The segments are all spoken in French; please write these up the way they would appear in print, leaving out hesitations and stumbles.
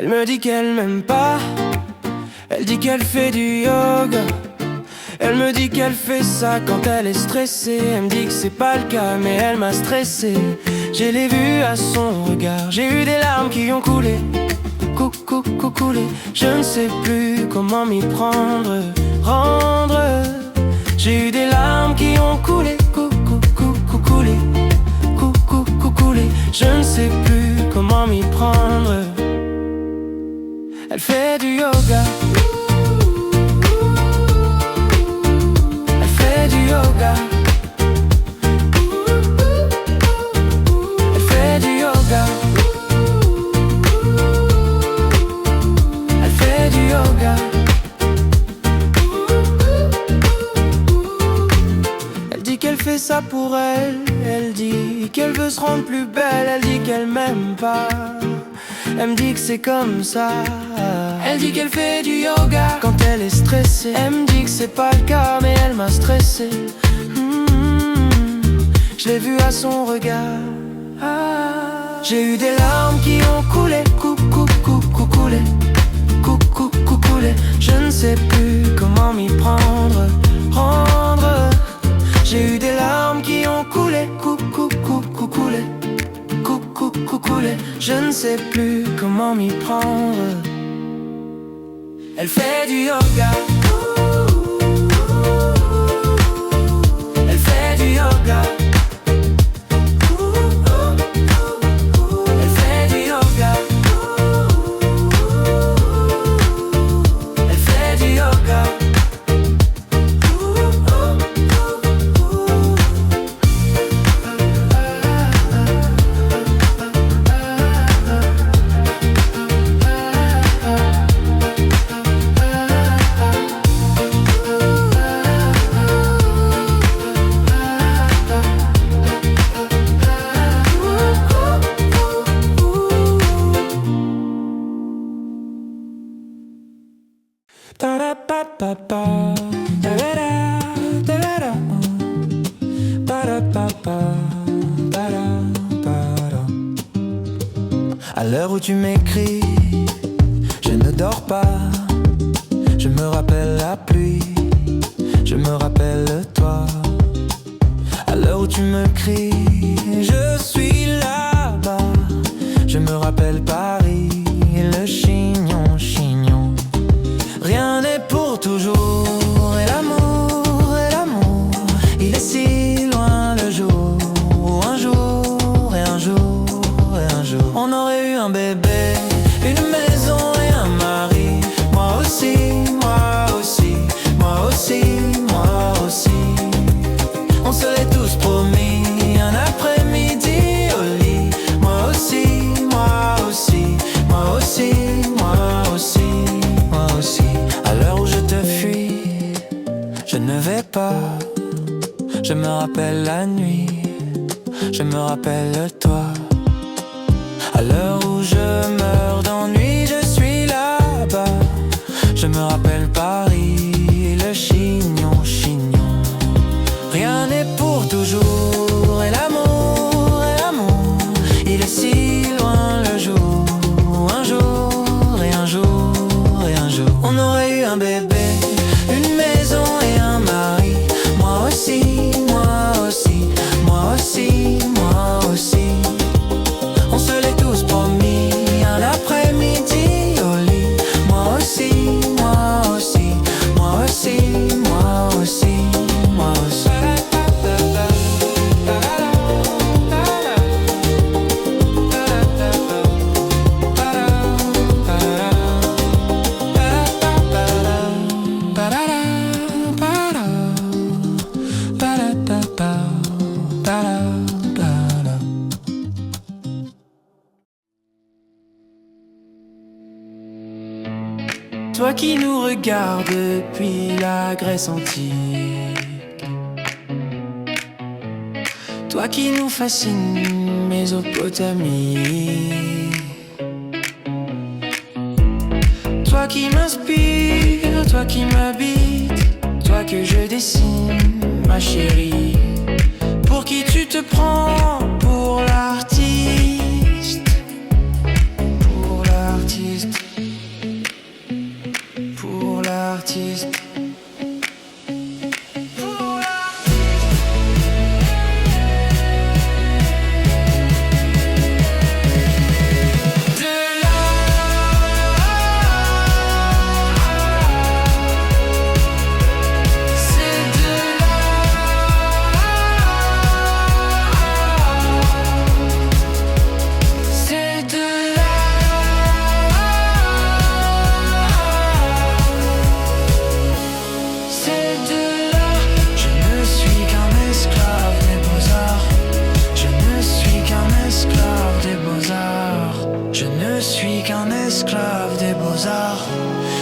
Elle me dit qu'elle m'aime pas, elle dit qu'elle fait du yoga. Elle me dit qu'elle fait ça quand elle est stressée. Elle me dit que c'est pas le cas mais elle m'a stressé. Je l'ai vu à son regard, j'ai eu des larmes qui ont coulé. Coulé. Je ne sais plus comment m'y prendre, rendre. J'ai eu des larmes qui ont coulé. Coulé. Je ne sais plus comment m'y prendre. Elle fait du yoga. Elle fait du yoga. Elle fait du yoga. Elle fait du yoga. Elle dit qu'elle fait ça pour elle. Elle dit qu'elle veut se rendre plus belle. Elle dit qu'elle m'aime pas. Elle me dit que c'est comme ça. Elle dit qu'elle fait du yoga quand elle est stressée. Elle me dit que c'est pas le cas mais elle m'a stressé. Je l'ai vu à son regard. J'ai eu des larmes qui ont coulé. Coulé. Je ne sais plus comment m'y prendre, rendre. J'ai eu des larmes qui ont coulé. Coulé. Je ne sais plus comment m'y prendre. Elle fait du yoga. Elle fait du yoga. Elle fait du yoga. Elle fait du yoga. À l'heure où tu m'écris, je ne dors pas. Je me rappelle la pluie, je me rappelle toi. À l'heure où tu me cries, je suis là-bas. Je me rappelle Paris, le chignon. Rien n'est pour toujours. Et l'amour, il est si loin le jour où un jour, on aurait eu un bébé, une maison et un mari. Moi aussi. On se l'est tous promis, un après-midi au lit. Moi aussi. À l'heure où je te fuis, je ne vais pas. Je me rappelle la nuit, je me rappelle toi. À l'heure où je meurs d'ennui, je suis là-bas. Je me rappelle Paris, le chignon. Rien n'est pour toujours. Et l'amour, il est si loin le jour où un jour, on aurait eu un bébé, une maison et un mari. Moi aussi. On se l'est tous promis, un après-midi au lit. Moi aussi. Toi qui nous regardes depuis la Grèce antique, toi qui nous fascine, Mésopotamie. Toi qui m'inspire, toi qui m'habite, toi que je dessine, ma chérie. Pour qui tu te prends? Pour l'artiste. Pour l'artiste. l'artiste, pour l'artiste.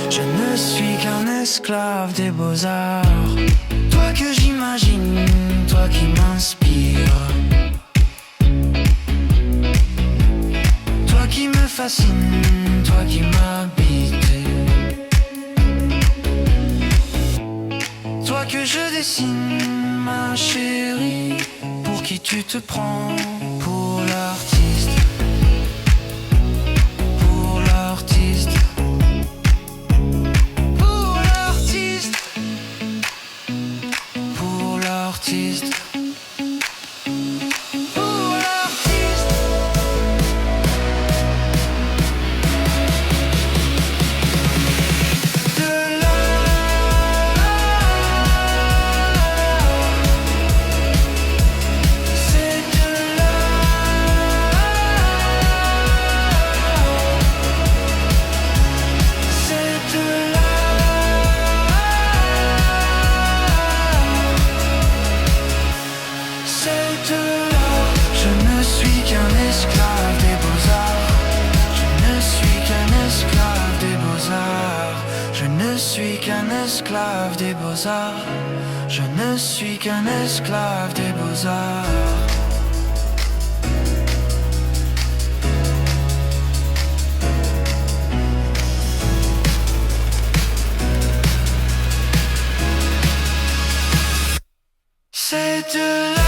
Je ne suis qu'un esclave des beaux-arts. Toi que j'imagine, toi qui m'inspire, toi qui me fascine, toi qui m'habite, toi que je dessine, ma chérie. Pour qui tu te prends? Pour l'artiste, pour l'artiste. Esclave des beaux-arts, je ne suis qu'un esclave des beaux-arts. C'est de là.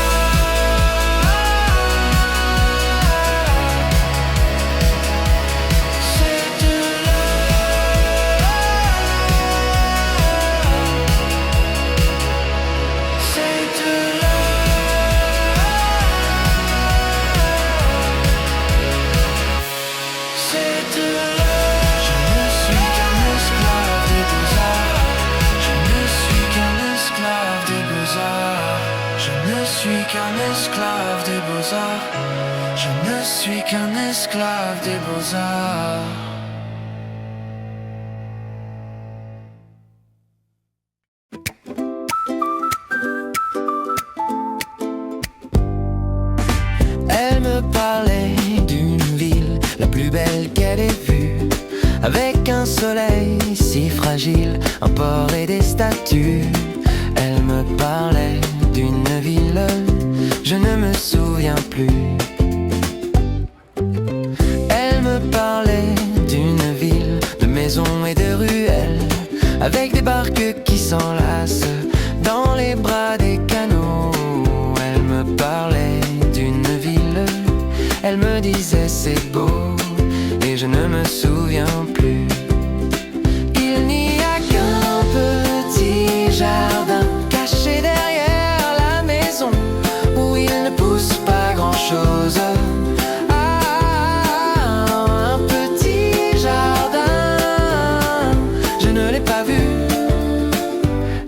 Je ne suis qu'un esclave des beaux-arts. Elle me parlait d'une ville, la plus belle qu'elle ait vue, avec un soleil si fragile, un port et des statues. Elle me parlait d'une ville, je ne me souviens plus. Elle me parlait d'une ville, de maisons et de ruelles, avec des barques qui s'enlacent dans les bras des canaux. Elle me parlait d'une ville, elle me disait c'est beau, et je ne me souviens plus. Il n'y a qu'un petit jardin caché derrière la maison, où il ne pousse pas grand-chose. Ah, un petit jardin, je ne l'ai pas vu,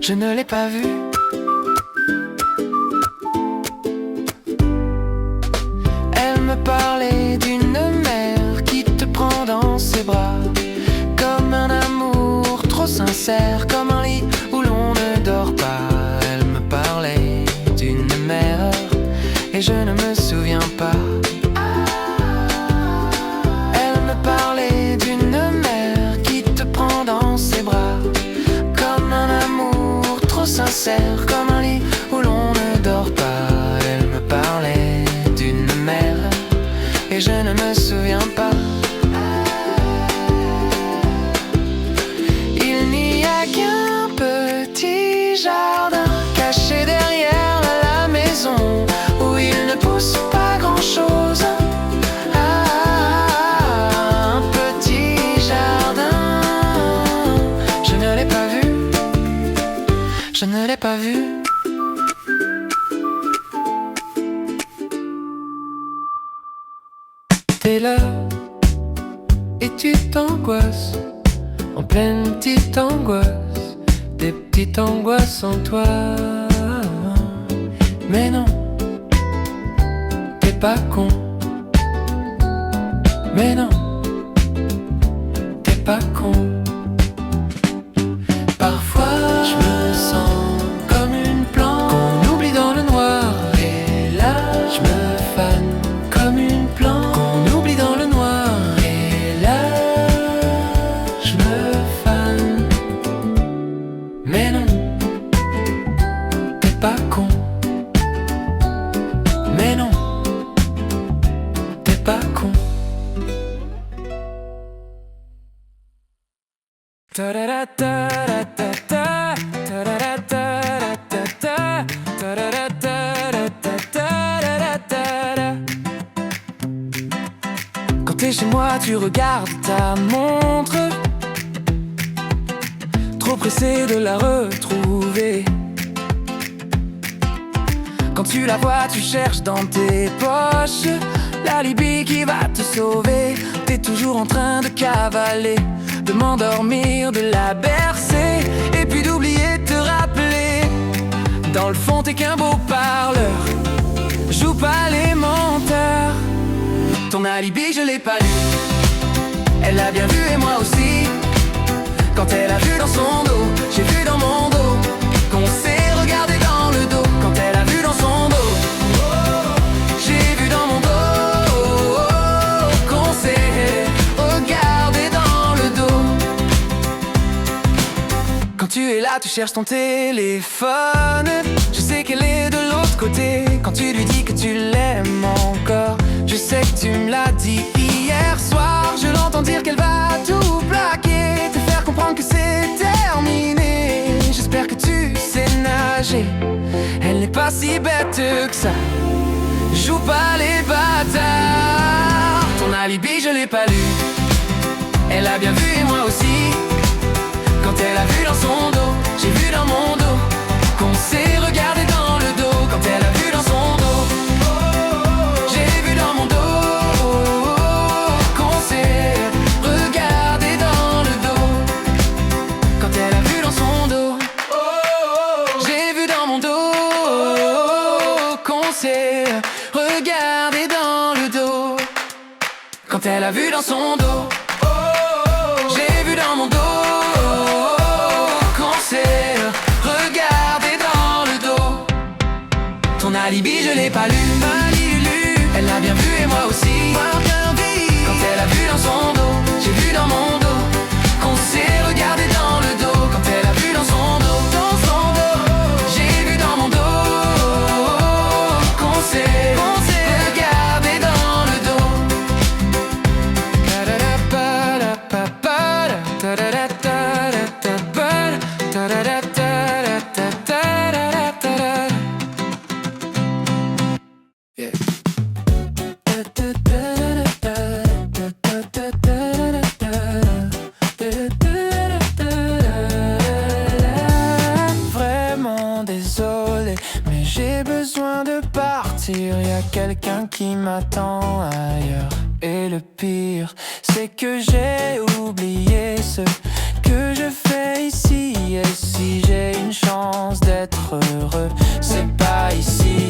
je ne l'ai pas vu. Elle me parlait d'une mère qui te prend dans ses bras, comme un amour trop sincère, comme un lit où l'on ne dort pas. Elle me parlait d'une mère, et je ne me souviens pas. Elle me parlait d'une mère qui te prend dans ses bras, comme un amour trop sincère, comme un lit où l'on ne dort pas. Elle me parlait d'une mère, et je ne me souviens pas. Il n'y a qu'un petit jardin caché derrière la maison, où il ne pousse pas grand-chose. Ah, un petit je ne l'ai pas vu. T'es là et tu t'angoisses, en pleine petite angoisse, des petites angoisses en toi. Mais non, t'es pas con. Mais non, t'es pas con. Parfois je me sens comme une plante qu'on oublie dans le noir. Et là je me fane comme une plante qu'on oublie dans le noir. Et là je me fane. Mais non, t'es pas con. Mais non, t'es pas con. Quand t'es chez moi, tu regardes ta montre, trop pressé de la retrouver. Quand tu la vois, tu cherches dans tes poches l'alibi qui va te sauver. T'es toujours en train de cavaler, de m'endormir, de la bercer, et puis d'oublier de te rappeler. Dans le fond t'es qu'un beau parleur, joue pas les menteurs. Ton alibi je l'ai pas lu, elle l'a bien vu et moi aussi. Quand elle a vu dans son dos, j'ai vu dans mon dos qu'on s'est regardé dans le dos. Quand elle a vu dans son dos, j'ai vu dans mon dos qu'on s'est regardé dans le dos. Quand tu es là, tu cherches ton téléphone, je sais qu'elle est de l'autre côté. Quand tu lui dis que tu l'aimes encore, je sais que tu me l'as dit hier soir. Je l'entends dire qu'elle va tout plaquer, te faire comprendre que c'est terminé. J'espère que tu sais nager, elle n'est pas si bête que ça. Joue pas les bâtards. Ton alibi je l'ai pas lu, elle a bien vu et moi aussi. Quand elle a vu dans son dos, j'ai vu dans mon dos qu'on s'est regardé dans le dos. Quand elle a vu dans son dos, j'ai vu dans mon dos qu'on s'est regardé dans le dos. Quand elle a vu dans son dos, j'ai vu dans mon dos qu'on s'est regardé dans le dos. Quand elle a vu dans son dos, j'ai vu dans mon dos qu'on s'est regardé dans le dos. Ton alibi je l'ai pas lu, elle l'a bien vu et moi aussi. Quand elle a vu dans son dos, j'ai vu dans mon dos qu'on s'est regardé dans le dos. Quand elle a vu dans son dos, j'ai vu dans mon dos qu'on s'est regardé dans le dos. Vraiment désolé, mais j'ai besoin de partir. Y a quelqu'un qui m'attend ailleurs. Et le pire, c'est que j'ai oublié ce que je fais ici. Et si j'ai une chance d'être heureux, c'est pas ici.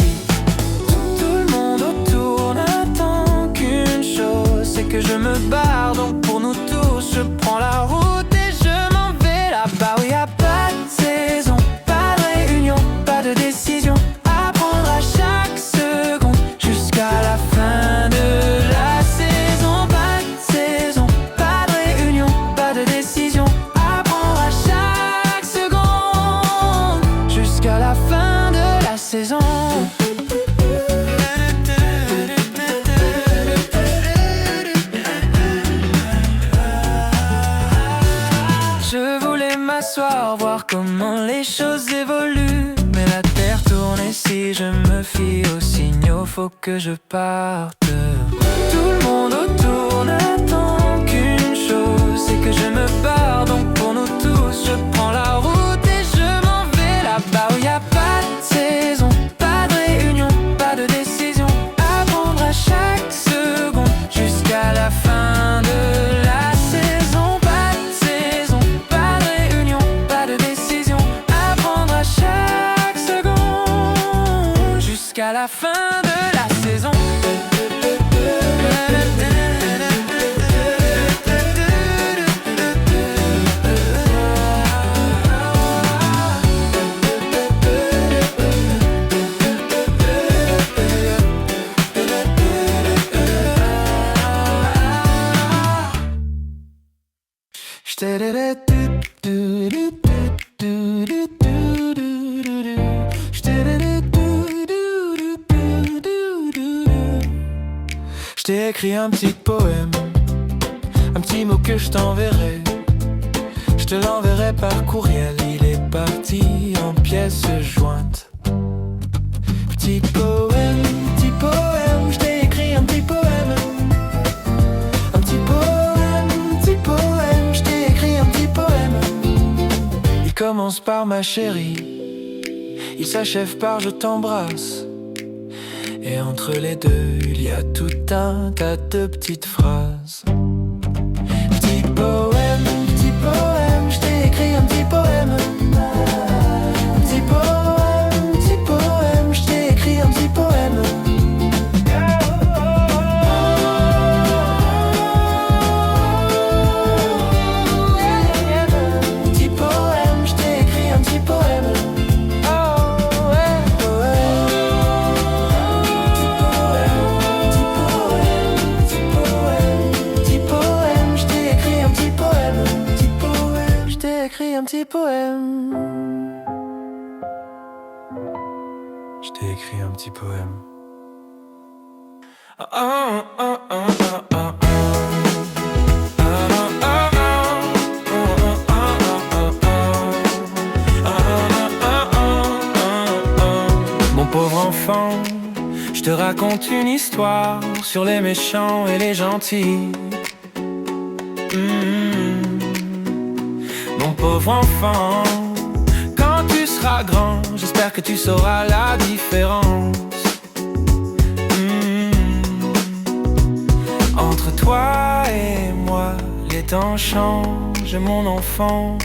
Tout le monde autour n'attend qu'une chose, c'est que je me barre. Donc pour nous tous, je prends la route et je m'en vais là-bas où y a pas de saison, pas de réunion, pas de décision à prendre à chaque seconde jusqu'à la fin de la saison. Pas de saison, pas de réunion, pas de décision à prendre à chaque seconde jusqu'à la fin de la saison. Je voulais m'asseoir, voir comment les choses évoluent, mais la terre tourne et si je me fie aux signaux, faut que je parte. Tout le monde autour n'attend qu'une chose, c'est que je me barre. Donc pour nous tous, je prends la route et je m'en vais là-bas. Je t'ai écrit un petit poème, un petit mot que je t'enverrai. Je te l'enverrai par courriel, il est parti en pièces jointes. Petit poème, je t'ai écrit un petit poème. Un petit poème, je t'ai écrit un petit poème. Il commence par ma chérie, il s'achève par je t'embrasse. Et entre les deux, il y a tout un tas de petites phrases. Petit poème, je t'ai écrit un petit poème. Petit poème, je t'ai écrit un petit poème. Petit poème, je t'ai écrit un petit poème. Un petit poème. Je t'ai écrit un petit poème. Mon pauvre enfant, je te raconte une histoire sur les méchants et les gentils. Mon pauvre enfant, quand tu seras grand, j'espère que tu sauras la différence. Entre toi et moi, les temps changent, mon enfant,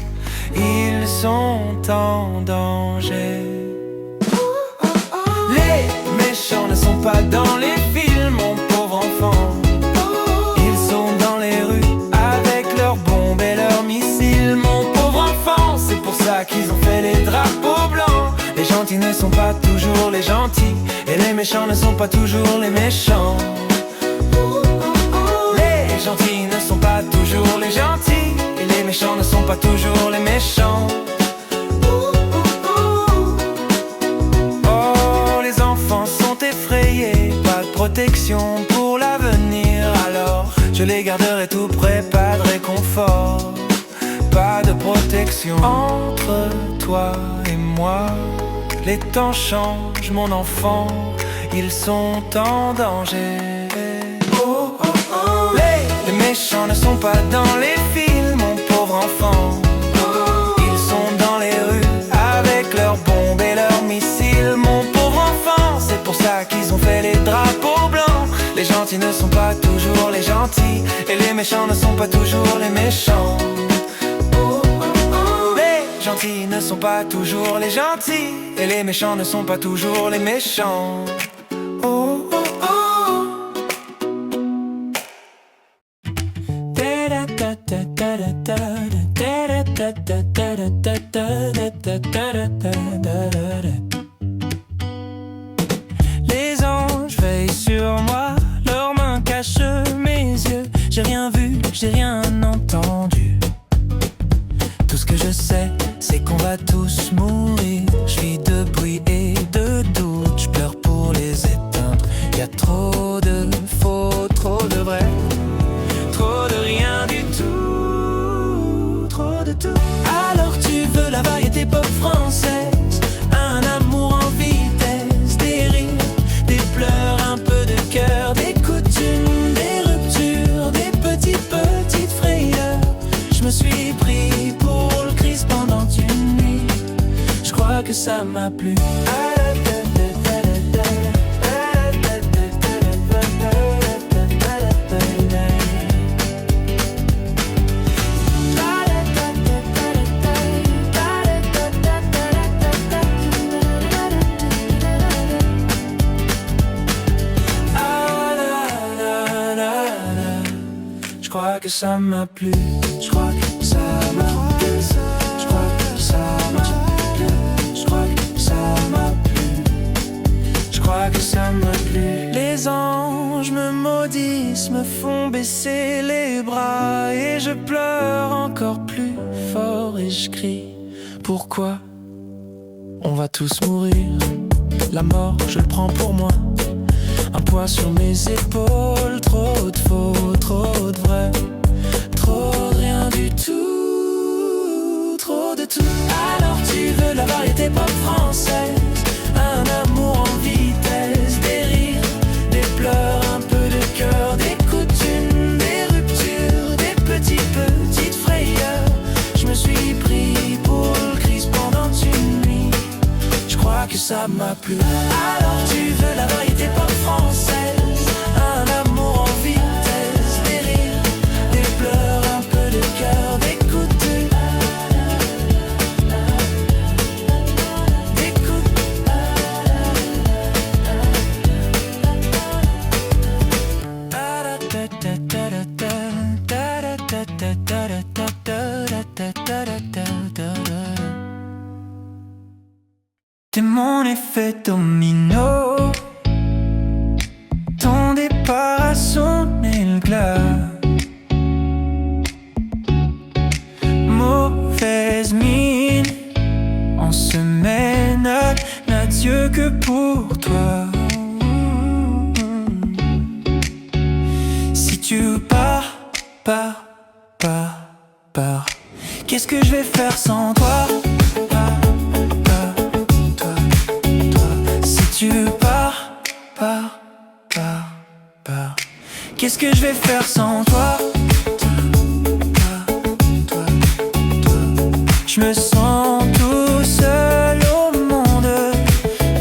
ils sont en danger. Les méchants ne sont pas dans les films, mon pauvre enfant. Ils sont dans les rues avec leurs bombes et leurs missiles, mon pauvre enfant. C'est pour ça qu'ils ont fait les drapeaux blancs. Les gentils ne sont pas toujours les gentils, et les méchants ne sont pas toujours les méchants. Les gentils ne sont pas toujours les gentils, et les méchants ne sont pas toujours les méchants. Oh, les enfants sont effrayés, pas de protection pour l'avenir. Alors je les garderai tout près, pas de réconfort, pas de protection. Entre toi et moi, les temps changent, mon enfant, ils sont en danger. Les méchants ne sont pas dans les films, mon pauvre enfant. Ils sont dans les rues avec leurs bombes et leurs missiles, mon pauvre enfant. C'est pour ça qu'ils ont fait les drapeaux blancs. Les gentils ne sont pas toujours les gentils, et les méchants ne sont pas toujours les méchants. Les gentils ne sont pas toujours les gentils, et les méchants ne sont pas toujours les méchants. Les anges veillent sur moi, leurs mains cachent mes yeux. J'ai rien vu, j'ai rien entendu. Tout ce que je sais, c'est qu'on va tous mourir. Je vis de bruit et de doute, je pleure pour les éteindre. Y a trop de faux, trop de vrai, trop de rien du tout, trop de tout. Alors tu veux la variété pop française, un amour en vitesse, des rires, des pleurs, un peu de cœur, des coutumes, des ruptures, des petites frayeurs. Je me suis pris pour le Christ pendant une nuit, je crois que ça m'a plu. Je crois que ça m'a plu. Je crois que ça m'a plu. Je crois que ça m'a plu. Je crois que ça m'a plu. Je crois que ça m'a plu. Les anges me maudissent. maudissent me font baisser les bras. Et je pleure encore plus fort et je crie. Pourquoi on va tous mourir? La mort, je le prends pour moi. Un poids sur mes épaules. Trop de faux, trop de vrai. Trop de rien du tout. Trop de tout. Alors tu veux la variété pop française. Un amour en vitesse. Des rires, des pleurs, un peu de cœur. Des coutumes, des ruptures. Des petites frayeurs. Je me suis pris pour le Christ pendant une nuit. Je crois que ça m'a plu. Alors tu veux la variété pop française. Un amour en vitesse. Des rires, des pleurs, un peu de cœur. Des coutumes, des T'es mon effet domino. Ton départ a sonné le glas. Mauvaise mine. En semaine, n'a Dieu que pour toi. Si tu pars, qu'est-ce que je vais faire sans toi? Si tu pars, qu'est-ce que je vais faire sans toi? Je me sens tout seul au monde,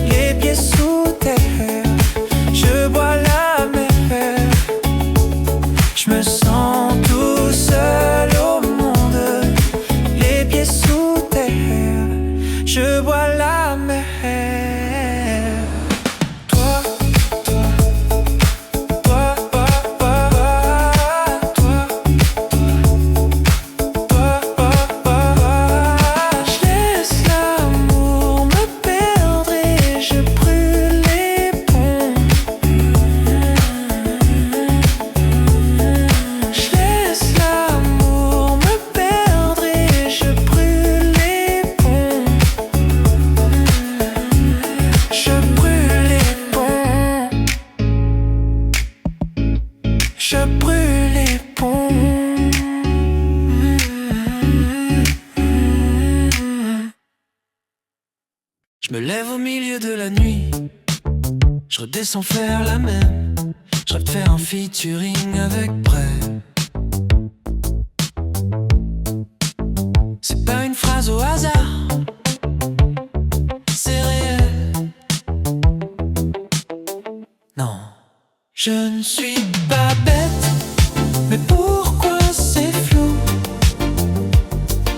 les pieds sous terre, je bois la mer. Je me sens tout seul au monde, les pieds sous terre, je bois la mer. Je brûle les ponts. Je me lève au milieu de la nuit. Je redescends faire la même. Je rêve de faire un featuring avec Brel. C'est pas une phrase au hasard, c'est réel. Non, je ne suis pas bête, mais pourquoi c'est flou?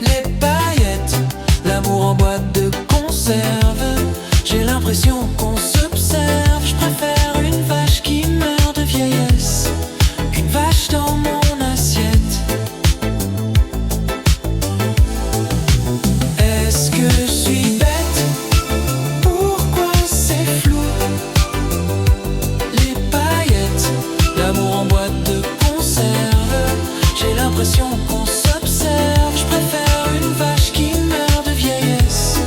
Les paillettes, l'amour en boîte de conserve. J'ai l'impression qu'on s'observe. Je préfère une vache qui meurt de vieillesse qu'une vache dans mon assiette. Est-ce que je suis bête? Pourquoi c'est flou? Les paillettes, l'amour en boîte de conserve. J'ai l'impression qu'on s'observe. Je préfère une vache qui meurt de vieillesse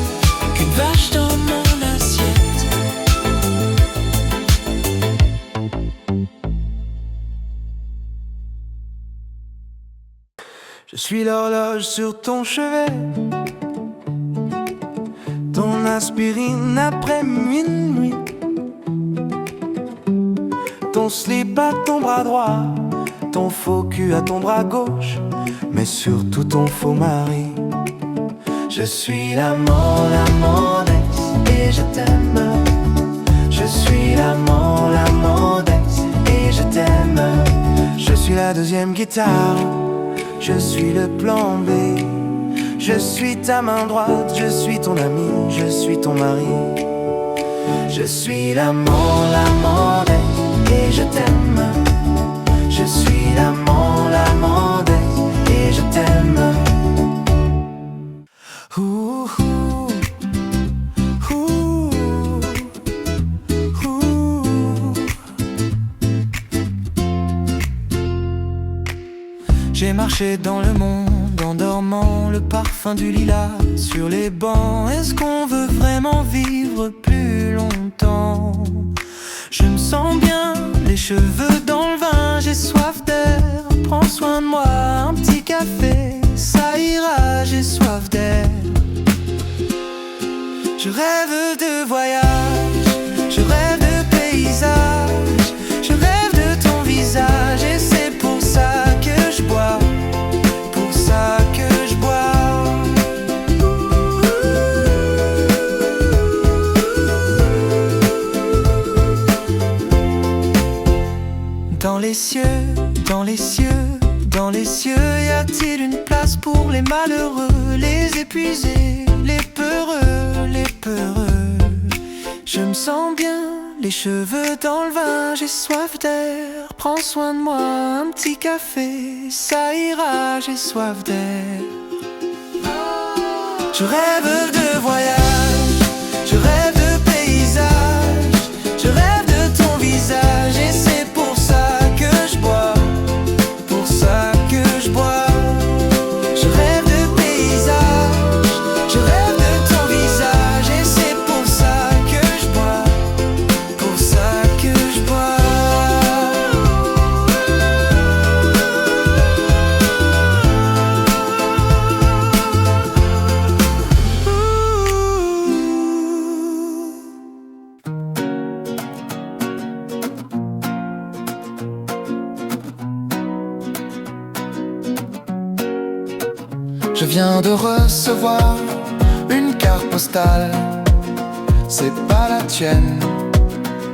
qu'une vache dans mon assiette. Je suis l'horloge sur ton chevet, ton aspirine après minuit, ton slip à ton bras droit, ton faux cul à ton bras gauche, mais surtout ton faux mari. Je suis l'amant d'ex et je t'aime. Je suis l'amant d'ex et je t'aime. Je suis la deuxième guitare, je suis le plan B. Je suis ta main droite, je suis ton ami, je suis ton mari. Je suis l'amant d'ex et je t'aime. Je suis l'amant d'ex et je t'aime. Ouh, ouh, ouh, ouh. marcher dans le monde en dormant, le parfum du lilas sur les bancs. Est-ce qu'on veut vraiment vivre plus longtemps? Je me sens bien, les cheveux dans le vin, j'ai soif d'air. Prends soin de moi, un petit café, ça ira, j'ai soif d'air. Je rêve de voyage, je rêve de paysage, je rêve de ton visage et c'est pour ça que je bois, pour ça que je bois. Dans les cieux, dans les cieux, dans les cieux, y a-t-il une place pour les malheureux, les épuisés, les peureux, les peureux? Je me sens bien, les cheveux dans le vin, j'ai soif d'air. Prends soin de moi, un petit café, ça ira, j'ai soif d'air. Je rêve de voyage, je rêve de paysage, je rêve de ton visage et c'est pour ça que je bois, pour ça que je bois. Je rêve de paysage, je rêve de ton visage et c'est pour ça que je bois, pour ça que je bois. Je viens de recevoir une carte postale, c'est pas la tienne,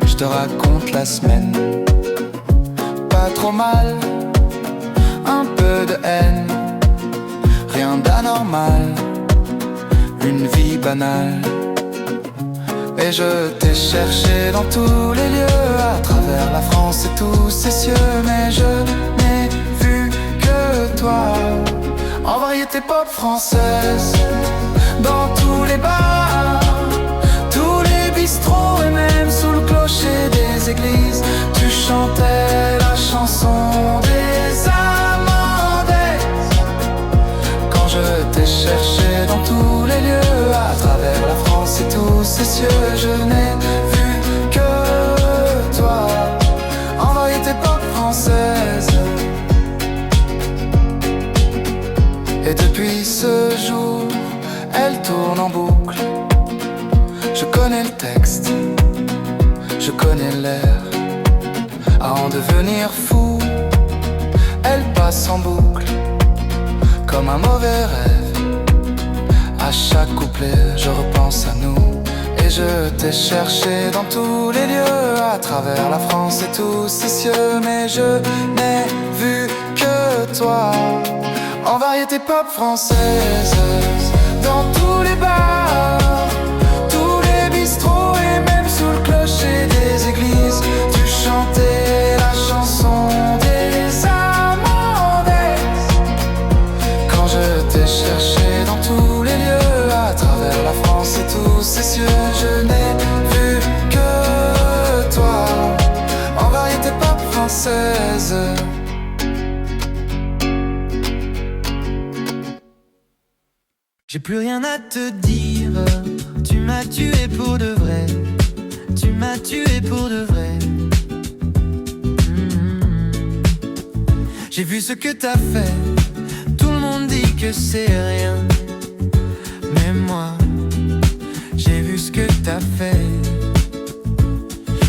je te raconte la semaine. Pas trop mal, un peu de haine, rien d'anormal, une vie banale. Et je t'ai cherché dans tous les lieux, à travers la France et tous ses cieux, mais je n'ai vu que toi. En variété pop française, dans tous les bars, tous les bistrots et même sous le clocher des églises, tu chantais la chanson des Amandaises. Quand je t'ai cherché dans tous les lieux, à travers la France et tous ses cieux, je n'ai vu que toi. En variété pop française. Et depuis ce jour, elle tourne en boucle. Je connais le texte, je connais l'air. À en devenir fou, elle passe en boucle, comme un mauvais rêve. À chaque couplet, je repense à nous. Et je t'ai cherché dans tous les lieux, à travers la France et tous ses cieux, mais je n'ai vu que toi. En variété pop française, dans tous les bars, tous les bistrots et même sous le clocher des églises, tu chantais la chanson des Amandaises. Quand je t'ai cherché dans tous les lieux, à travers la France et tous ses cieux, je n'ai vu que toi. En variété pop française. J'ai plus rien à te dire, tu m'as tué pour de vrai, tu m'as tué pour de vrai. J'ai vu ce que t'as fait, tout le monde dit que c'est rien, mais moi, j'ai vu ce que t'as fait.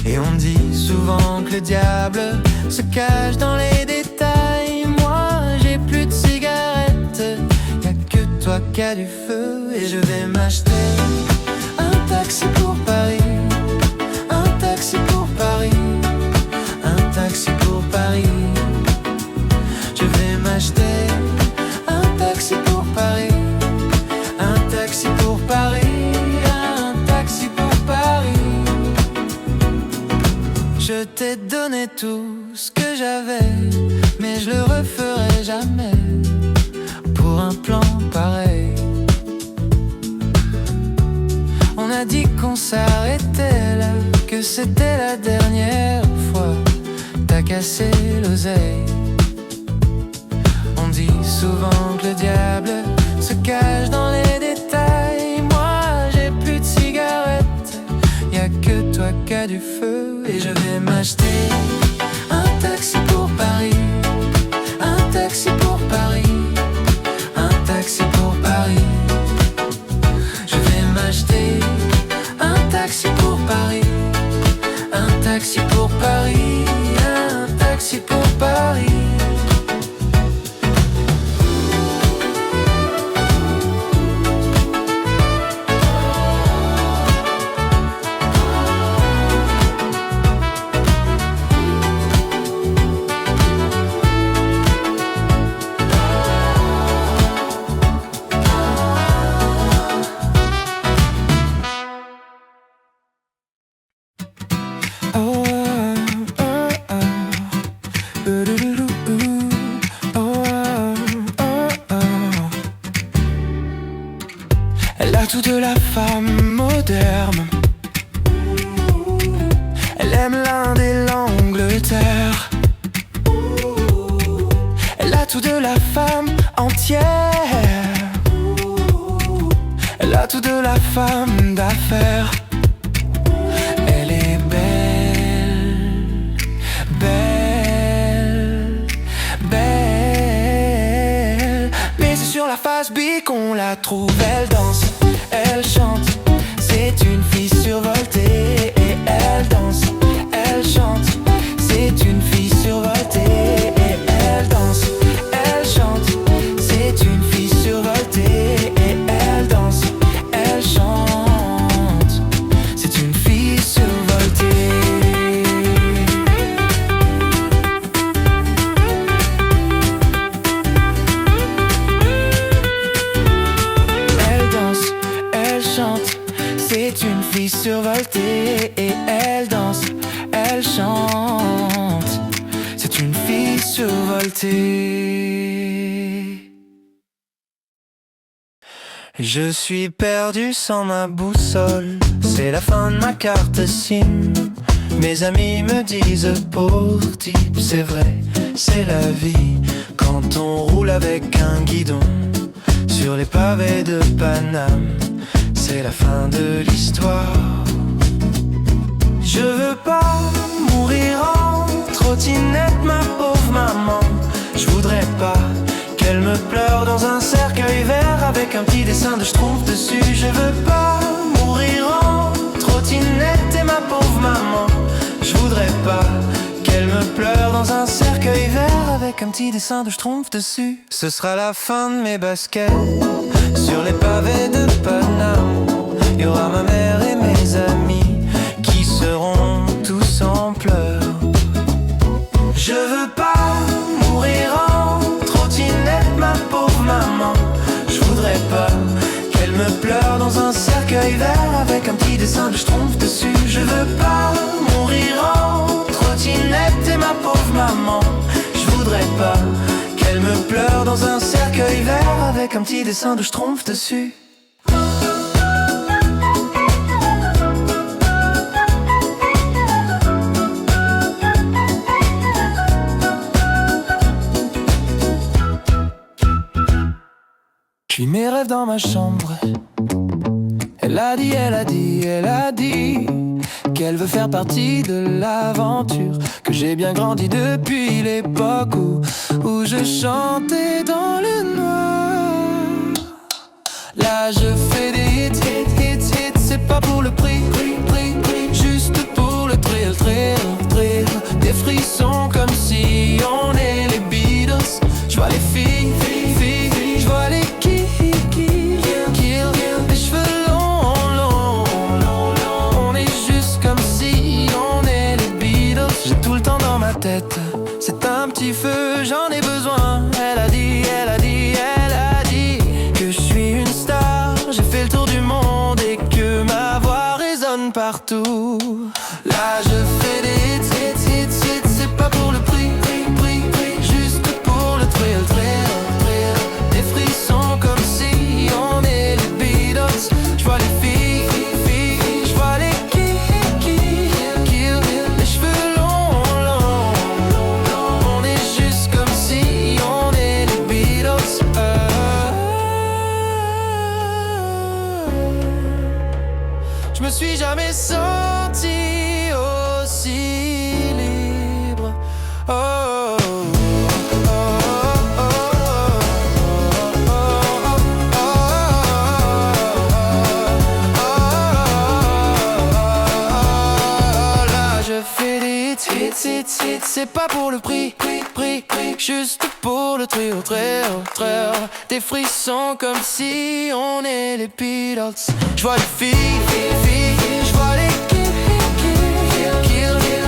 Et on dit souvent que le diable se cache dans les détails. Moi, j'ai plus de cigarettes, y'a que toi qui as du feu. Et je vais m'acheter un taxi pour Paris, un taxi pour Paris, un taxi pour Paris. Je vais m'acheter un taxi pour Paris, un taxi pour Paris, un taxi pour Paris. Je t'ai donné tout ce que j'avais, mais je le referai jamais pour un plan pareil. On a dit qu'on s'arrêtait là, que c'était la dernière fois. T'as cassé l'oseille. On dit souvent que le diable se cache dans les détails. Moi j'ai plus de cigarettes, y'a que toi qui as du feu. Et je vais m'acheter un taxi pour Paris, un taxi pour Paris, un taxi pour Paris. Je vais m'acheter un taxi pour Paris, un taxi pour Paris, un taxi pour Paris. Elle a tout de la femme moderne. Elle aime l'Inde et l'Angleterre. Elle a tout de la femme entière. Elle a tout de la femme d'affaires. Elle est belle, belle, belle. Mais c'est sur la face B qu'on la trouve. Elle danse, elle chante, c'est une fille survoltée. Et elle danse, elle chante, c'est une fille survoltée. Et elle danse, elle chante, c'est une fille survoltée. Et elle danse, elle chante, c'est une fille survoltée. Elle danse, elle chante, c'est une fille survoltée. Et elle danse, elle chante, c'est une fille survoltée. Je suis perdu sans ma boussole, c'est la fin de ma carte SIM. Mes amis me disent pauvre type, c'est vrai, c'est la vie. Quand on roule avec un guidon sur les pavés de Paname, c'est la fin de l'histoire. Je veux pas mourir en trottinette, ma pauvre maman. Je voudrais pas qu'elle me pleure dans un cercueil vert avec un petit dessin de Schtroumpf dessus. Je veux pas mourir en trottinette et ma pauvre maman. Je voudrais pas qu'elle me pleure dans un cercueil vert avec un petit dessin de Schtroumpf dessus. Ce sera la fin de mes baskets sur les pavés de Paname. Y aura ma mère et mes amis qui seront tous en pleurs. Je veux pas mourir en trottinette, ma pauvre maman. Je voudrais pas qu'elle me pleure dans un cercueil vert avec un petit dessin de Schtroumpf dessus. Je veux pas mourir en trottinette et ma pauvre maman. Je voudrais pas qu'elle me pleure dans un cercueil vert avec un petit dessin de Schtroumpf dessus. Je vis mes rêves dans ma chambre. Elle a dit, elle a dit, elle a dit qu'elle veut faire partie de l'aventure, que j'ai bien grandi depuis l'époque où je chantais dans le noir. Là je fais des hits, hits, hits, hits. C'est pas pour le prix, juste pour le thrill, thrill, thrill. Des frissons comme si on est les Beatles. Je vois les filles, filles, je vois les kill, les cheveux longs. On est juste comme si on est les Beatles. J'ai tout le temps dans ma tête, c'est un petit feu, j'en ai besoin. Elle a dit, elle a dit, elle a Je me suis jamais senti aussi libre. Oh, oh, oh, oh, oh, oh, oh. Là je fais des hits, c'est pas pour le prix, juste pour le trio, très haut. Des frissons comme si on est les Beatles. Je vois les filles, je vois les kills,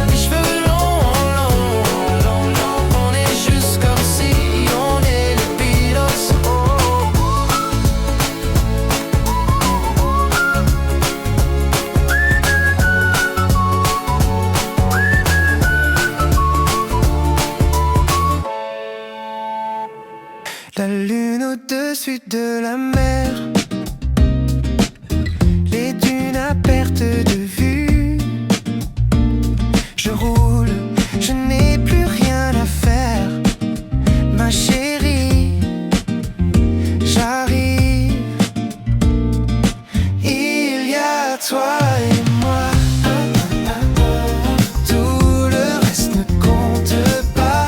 les cheveux longs. On est juste comme si on est les Beatles. La lune au-dessus de la mer, les dunes à perte de vue. Je roule, je n'ai plus rien à faire. Ma chérie, j'arrive. Il y a toi et moi. Tout le reste ne compte pas.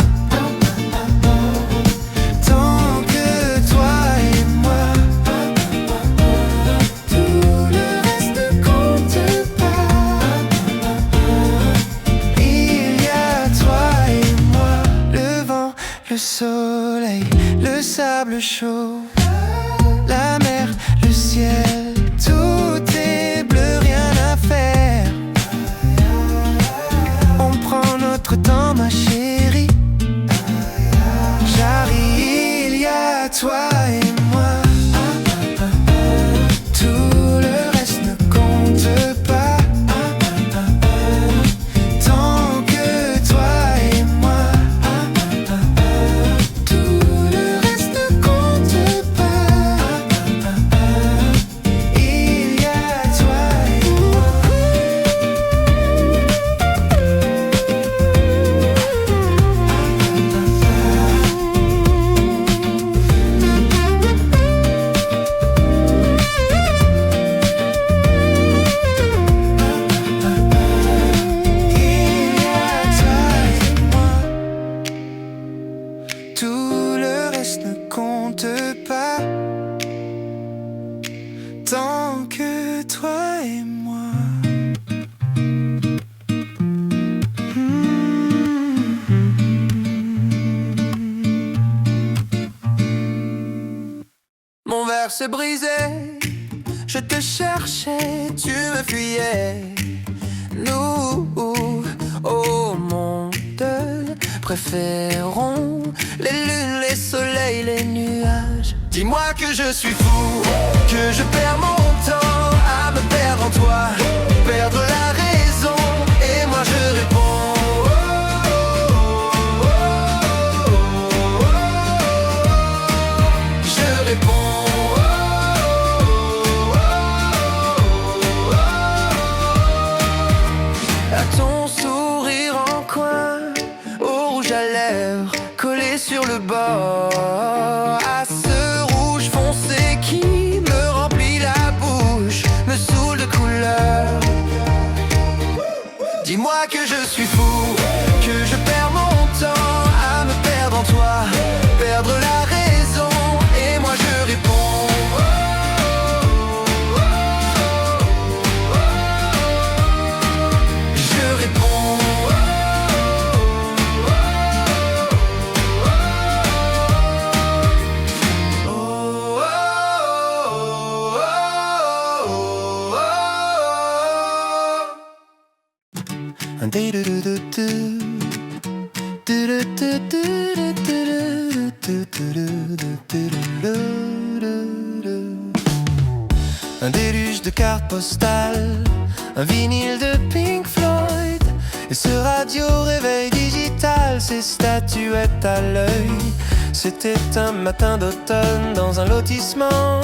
Tant que toi et moi. Tout le reste ne compte pas. Il y a toi et moi. Le vent, le soleil, le sable chaud, la mer, le ciel, tout est bleu, rien à faire. On prend notre temps, ma chérie. J'arrive, il y a toi et moi. Tout le reste ne compte pas. Tant que toi et moi. Tout le reste ne compte pas. Il y a toi et moi. Il y a toi et moi. Tout le reste ne compte pas. Tant que toi et moi. Mon verre se brisait, je te cherchais, tu me fuyais. Nous, au monde, préférons les lunes, les soleils, les nuages. Dis-moi que je suis fou, que je perds mon temps à me perdre en toi, perdre la raison, et moi je réponds. Je réponds. À ton sourire en coin, au rouge à lèvres, collé sur le bord, à ce rouge foncé qui me remplit la bouche, me saoule de couleur. Dis-moi que je suis fou, que je perds mon temps à me perdre en toi, perdre la raison, et moi je réponds. Je réponds. Un déluge de cartes postales, un vinyle de Pink Floyd, et ce radio réveil digital, ces statuettes à l'œil. C'était un matin d'automne dans un lotissement.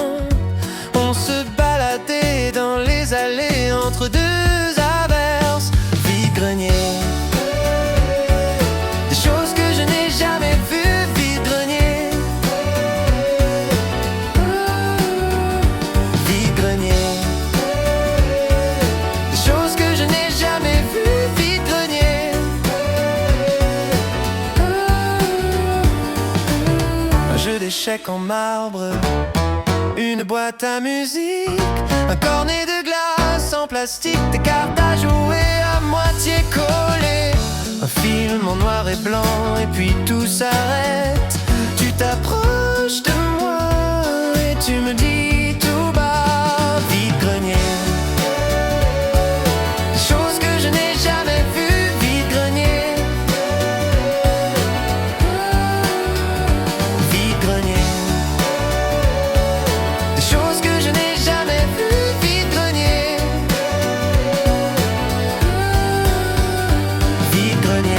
On se baladait dans les allées entre deux averses, vide-grenier. Des choses que je n'ai jamais vues, vide-grenier. Vide-grenier. plaques en marbre, une boîte à musique, un cornet de glace en plastique, des cartes à jouer à moitié collées, un film en noir et blanc et puis tout s'arrête. Tu t'approches de moi et tu me dis tout bas, vide-grenier. Des choses que je n'ai jamais vues, vide-grenier. Vide-grenier. Des choses que je n'ai jamais vues, vide-grenier. Vide-grenier.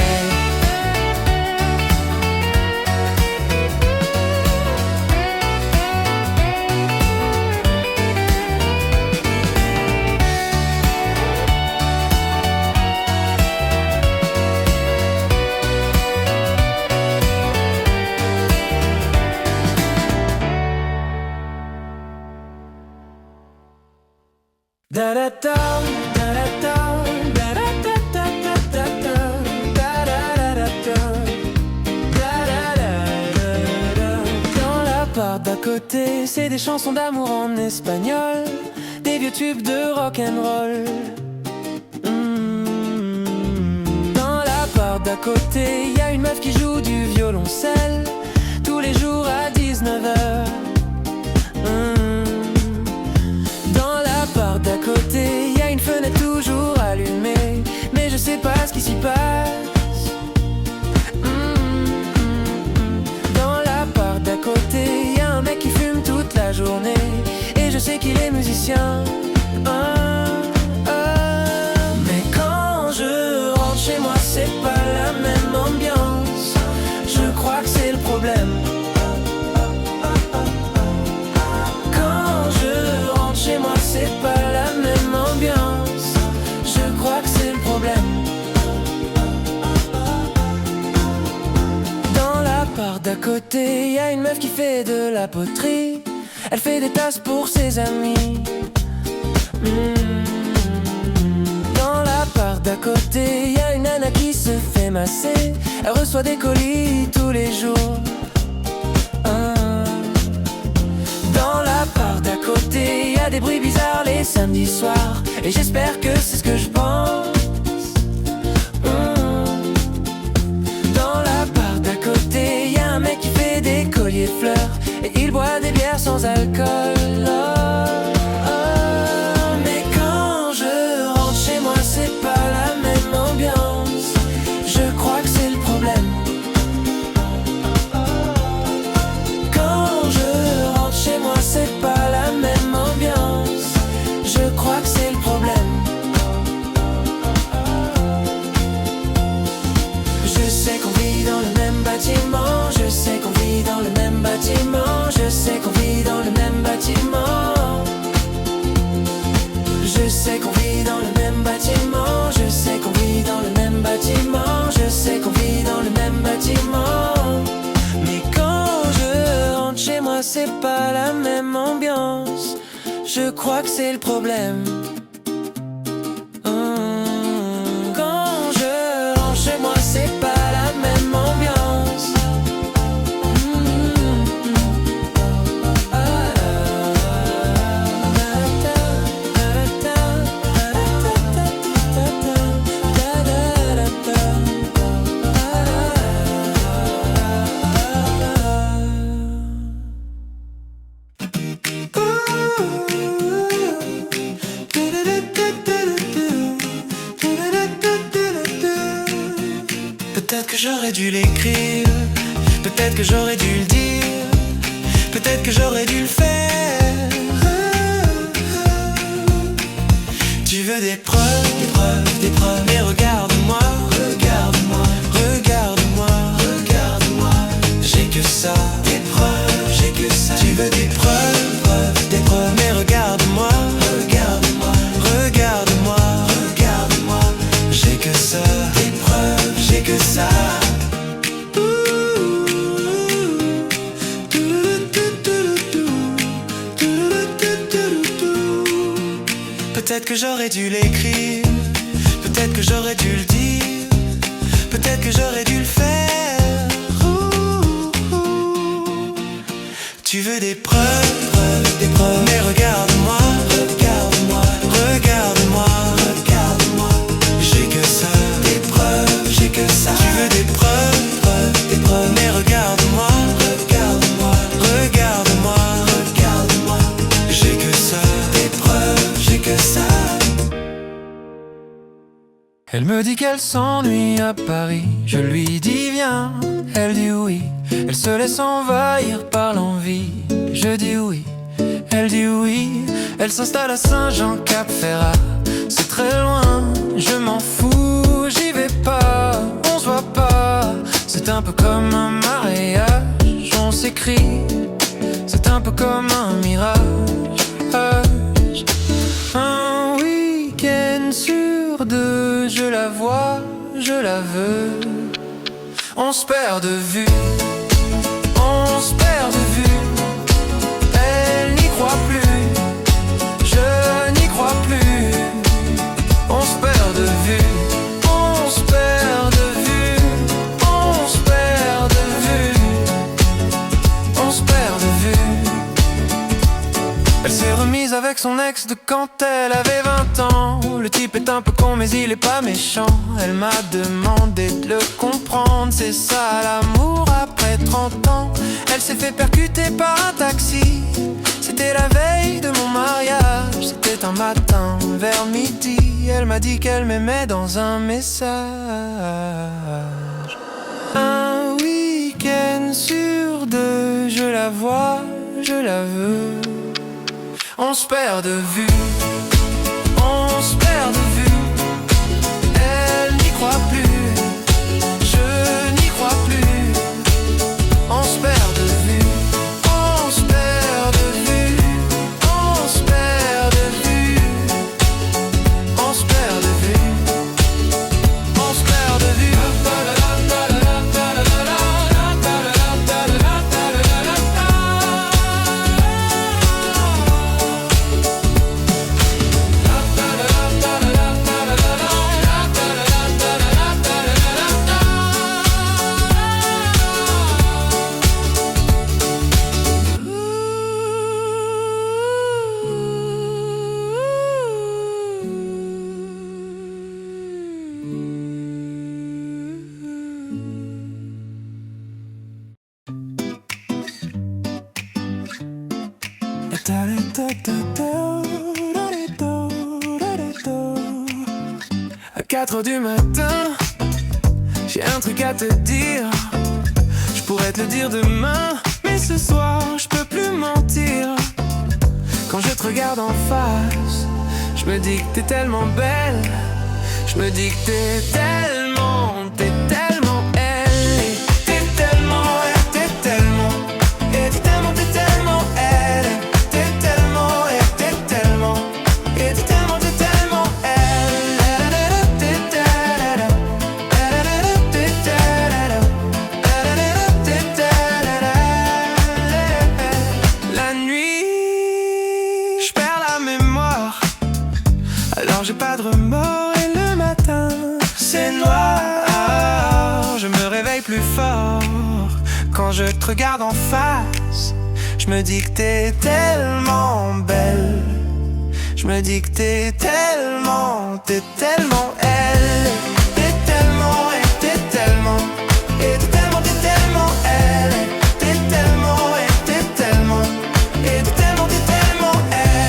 Da da da, da da da, da da da da da da da da da da. Dans l'appart d'à côté, c'est des chansons d'amour en espagnol, des vieux tubes de rock'n'roll. Dans l'appart d'à côté, y a une meuf qui joue du violoncelle tous les jours à 19h. D'à côté, y a une fenêtre toujours allumée, mais je sais pas ce qui s'y passe. Dans l'appart d'à côté, y a un mec qui fume toute la journée, et je sais qu'il est musicien. Mais quand je rentre chez moi, c'est pas la même ambiance. Je crois que c'est le problème. Chez moi c'est pas la même ambiance. Je crois que c'est le problème. Dans l'appart d'à côté, y a une meuf qui fait de la poterie. Elle fait des tasses pour ses amis. Dans l'appart d'à côté, y a une nana qui se fait masser. Elle reçoit des colis tous les jours. Dans l'appart d'à côté, y a des bruits bizarres les samedis soirs, et j'espère que c'est ce que je pense. Dans l'appart d'à côté, y a un mec qui fait des colliers de fleurs, et il boit des bières sans alcool. Mais quand je rentre chez moi, c'est pas la même ambiance. Je crois que c'est le problème. Chez moi c'est pas la même ambiance. Je crois que c'est le problème. Je sais qu'on vit dans le même bâtiment. Je sais qu'on vit dans le même bâtiment. Je sais qu'on vit dans le même bâtiment. Je sais qu'on vit dans le même bâtiment. Je sais qu'on vit dans le même bâtiment. Je sais qu'on vit dans le même bâtiment. Mais quand je rentre chez moi, c'est pas la même ambiance. Je crois que c'est le problème. Quand je rentre chez moi, c'est pas la même ambiance. Peut-être que j'aurais dû l'écrire, peut-être que j'aurais dû le dire, peut-être que j'aurais dû le faire. Tu veux des preuves, des preuves, des preuves. Mais regarde-moi, regarde-moi, regarde-moi, regarde-moi. J'ai que ça, des preuves, j'ai que ça. Tu veux des preuves, preuves, des preuves. Mais regarde-moi, regarde-moi, regarde-moi, regarde-moi. J'ai que ça, des preuves, j'ai que ça. Peut-être que j'aurais dû l'écrire, peut-être que j'aurais dû le dire, peut-être que j'aurais dû le faire. Tu veux des preuves, des preuves. Mais regarde-moi, regarde-moi, regarde-moi, regarde-moi. J'ai que ça, des preuves, j'ai que ça. Tu veux des preuves, des preuves. Mais regarde-moi, regarde-moi, regarde-moi, regarde-moi. J'ai que ça, des preuves, j'ai que ça. Elle me dit qu'elle s'ennuie à Paris. Je lui dis viens, elle dit oui. Elle se laisse envahir par l'envie. Je dis oui, elle dit oui. Elle s'installe à Saint-Jean-Cap-Ferrat. C'est très loin, je m'en fous, j'y vais pas. On se voit pas, c'est un peu comme un mariage. On s'écrit, c'est un peu comme un mirage. Un week-end sur deux, je la vois, je la veux. On se perd de vue, on se perd de vue. Elle n'y croit plus, je n'y crois plus. On se perd de vue, on se perd de vue, on se perd de vue, on se perd de vue. Elle s'est remise avec son ex de quand elle avait 20 ans. Le type est un peu con mais il est pas méchant. Elle m'a demandé de le comprendre. C'est ça l'amour après 30 ans. Elle s'est fait percuter par un taxi. C'était la veille de mon mariage. C'était un matin vers midi. Elle m'a dit qu'elle m'aimait dans un message. Un week-end sur deux, je la vois, je la veux. On se perd de vue, on se perd de vue. Elle n'y croit plus, je n'y crois plus. On se perd de vue, on se perd de vue, on se perd de vue, on se perd de vue, on se perd de vue. À 4h du matin, j'ai un truc à te dire. Je pourrais te le dire demain, mais ce soir je peux plus mentir. Quand je te regarde en face, je me dis que t'es tellement belle. Je me dis que t'es tellement elle. T'es tellement elle, t'es tellement. Et t'es tellement elle. T'es tellement elle, t'es tellement. Et t'es tellement la nuit, je perds la mémoire. Alors j'ai pas de remords et le matin c'est noir. Je me réveille plus fort quand je te regarde en face. Je me dis que t'es tellement belle. Je me dis que t'es tellement elle. T'es tellement elle, t'es tellement. Et t'es tellement elle. T'es tellement elle, t'es tellement. Et t'es tellement elle.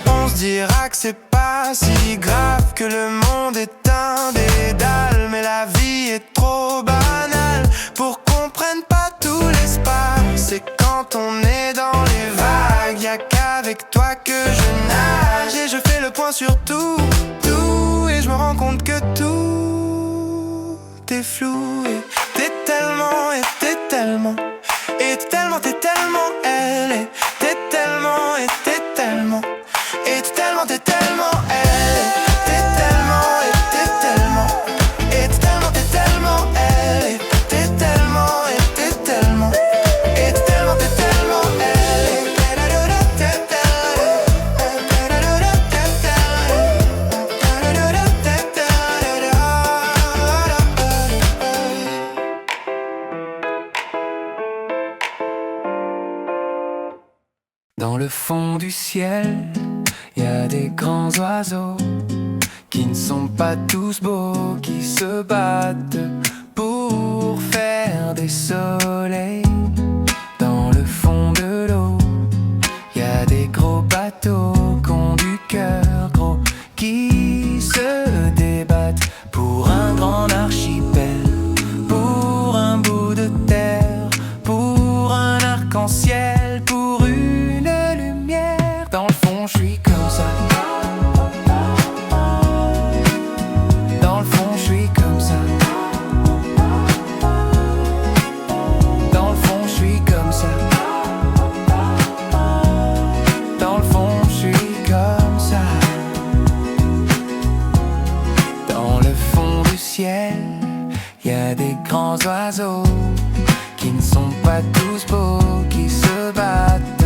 On se dira que c'est pas si grave, que le monde est un dédale, mais la vie est trop banale pour qu'on prenne pas tout l'espace. Et quand on est dans les vagues, y'a qu'avec toi que je nage. Et je fais le point sur tout, et je me rends compte que tout est flou. Et t'es tellement, et t'es tellement. Et t'es tellement elle. Et t'es tellement, et t'es tellement. Et t'es tellement elle. T'es tellement, et t'es tellement. Et t'es tellement elle. T'es tellement, et t'es tellement. Et t'es tellement elle. fond du ciel, y a des grands oiseaux qui ne sont pas tous beaux, qui se battent pour faire des soleils. Dans le fond de l'eau, y a des gros bateaux qui ont du cœur gros, qui se débattent pour un grand archipel, pour un bout de terre, pour un arc-en-ciel, pour une lumière. Dans le fond, je suis comme ça. Dans le fond, je suis comme ça. Dans le fond, je suis comme ça. Dans le fond, je suis comme ça. Dans le fond du ciel, y a des grands oiseaux qui ne sont pas tous beaux, qui se battent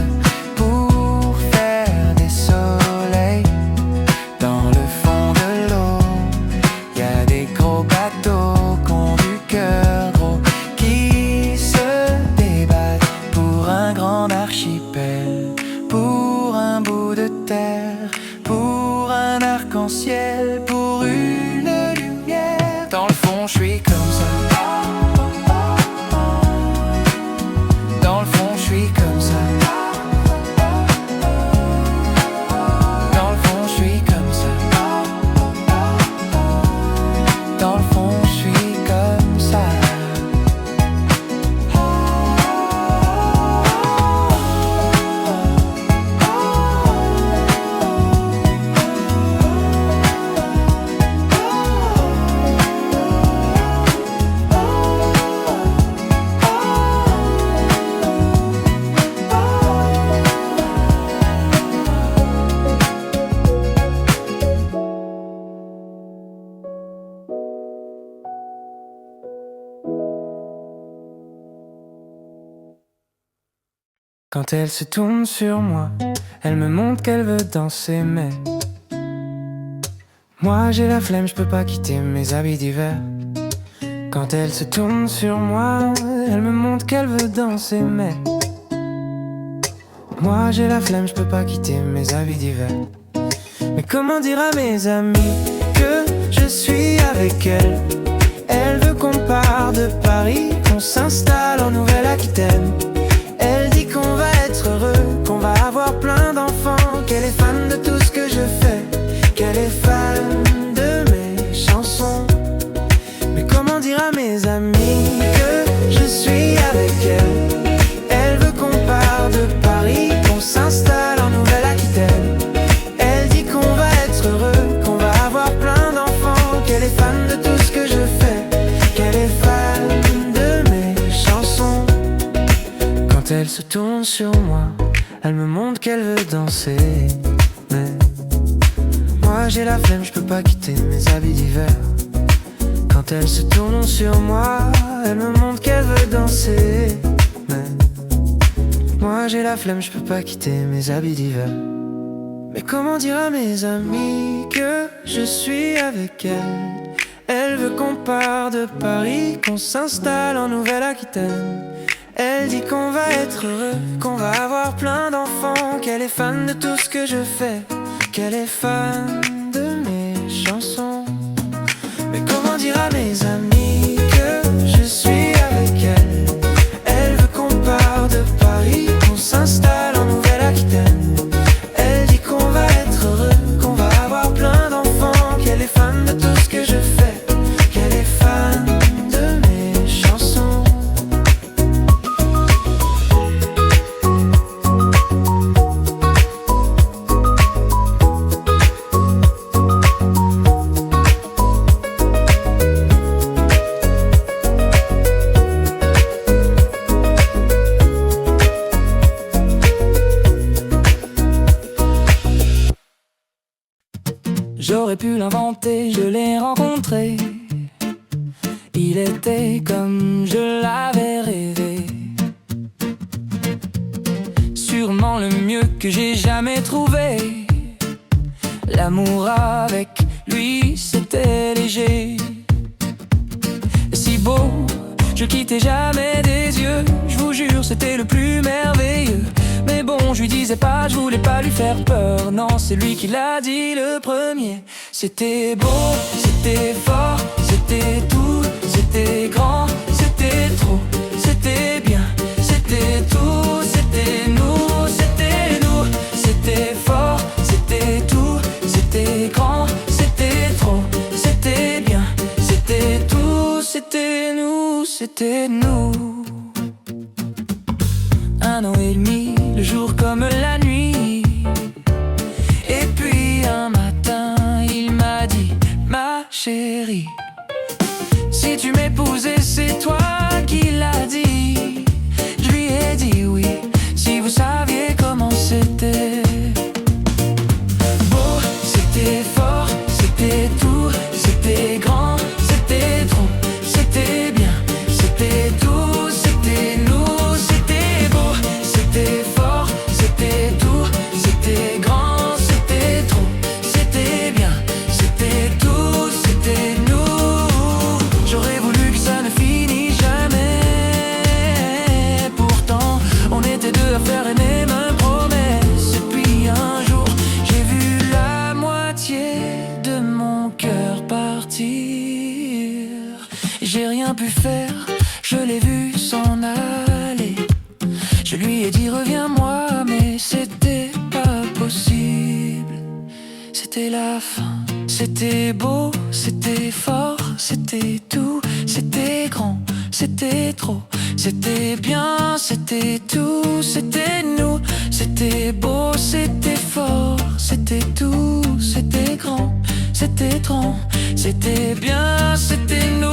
pour faire des soleils. Dans le fond de l'eau, y a des gros bateaux qui ont du cœur gros, qui se débattent pour un grand archipel, pour un bout de terre, pour un arc-en-ciel, pour une lumière. Dans le fond, je suis comme ça. Dans le fond, je suis comme ça. Dans le fond, je suis comme ça. Dans le fond, je suis comme ça. Quand elle se tourne sur moi, elle me montre qu'elle veut danser, mais moi j'ai la flemme, je peux pas quitter mes habits d'hiver. Quand elle se tourne sur moi, elle me montre qu'elle veut danser, mais moi j'ai la flemme, je peux pas quitter mes habits d'hiver. Mais comment dire à mes amis que je suis avec elle? Elle veut qu'on parte de Paris, qu'on s'installe en Nouvelle-Aquitaine. Elle dit qu'on va être heureux, qu'on va avoir plein d'enfants, qu'elle est fan de tout ce que je fais, qu'elle est fan de mes chansons. Mais comment dire à mes amis que je suis avec elle? Elle veut qu'on parte de Paris, qu'on s'installe en Nouvelle-Aquitaine. Elle dit qu'on va être heureux, qu'on va avoir plein d'enfants, qu'elle est fan de tout ce que je fais, qu'elle est fan de mes chansons. Quand elle se tourne sur moi, elle me montre qu'elle veut danser, mais moi j'ai la flemme, je peux pas quitter mes habits d'hiver. Quand elle se tourne sur moi, elle me montre qu'elle veut danser, mais moi j'ai la flemme, je peux pas quitter mes habits d'hiver. Mais comment dire à mes amis que je suis avec elle? Elle veut qu'on parte de Paris, qu'on s'installe en Nouvelle-Aquitaine. Elle dit qu'on va être heureux, qu'on va avoir plein d'enfants, qu'elle est fan de tout ce que je fais, qu'elle est fan de mes chansons. Mais comment dire à mes amis que je suis avec elle? Elle veut qu'on parte de Paris, qu'on s'installe en Nouvelle-Aquitaine. Elle dit qu'on va être heureux, qu'on va avoir plein d'enfants, qu'elle est fan de tout ce que je fais, qu'elle est fan de mes chansons. J'aurais pu l'inventer, je l'ai rencontré. Il était comme je l'avais rêvé. Sûrement le mieux que j'ai jamais trouvé. L'amour avec lui c'était léger. Si beau, je quittais jamais des yeux. Je vous jure c'était le plus merveilleux. Mais bon, je lui disais pas, je voulais pas lui faire peur. Non, c'est lui qui l'a dit le premier. C'était beau, c'était fort, c'était tout, c'était grand, c'était trop, c'était bien, c'était tout, c'était nous, c'était nous. C'était fort, c'était tout, c'était grand, c'était trop, c'était bien, c'était tout, c'était nous, c'était nous. 1 an et demi, le jour comme la nuit. Et puis un matin, il m'a dit: ma chérie, si tu m'épousais, c'est toi qui l'as dit. Je lui ai dit oui, si vous saviez comment c'était. Beau, c'était fort, c'était tout, c'était grand, c'était trop, c'était bien, c'était tout, c'était nous, c'était beau, c'était fort, c'était tout, c'était grand, c'était trop, c'était bien, c'était tout, c'était nous. J'aurais voulu que ça ne finisse jamais. Pourtant, on était deux à faire une même promesse. Et puis un jour, j'ai vu la moitié de mon cœur partir. J'ai rien pu faire, je l'ai vu s'en aller. Je lui ai dit reviens-moi, mais c'était pas possible. C'était la fin, c'était beau, c'était fort, c'était tout, c'était grand, c'était trop, c'était bien, c'était tout, c'était nous. C'était beau, c'était fort, c'était tout, c'était grand, c'était trop, c'était bien, c'était nous.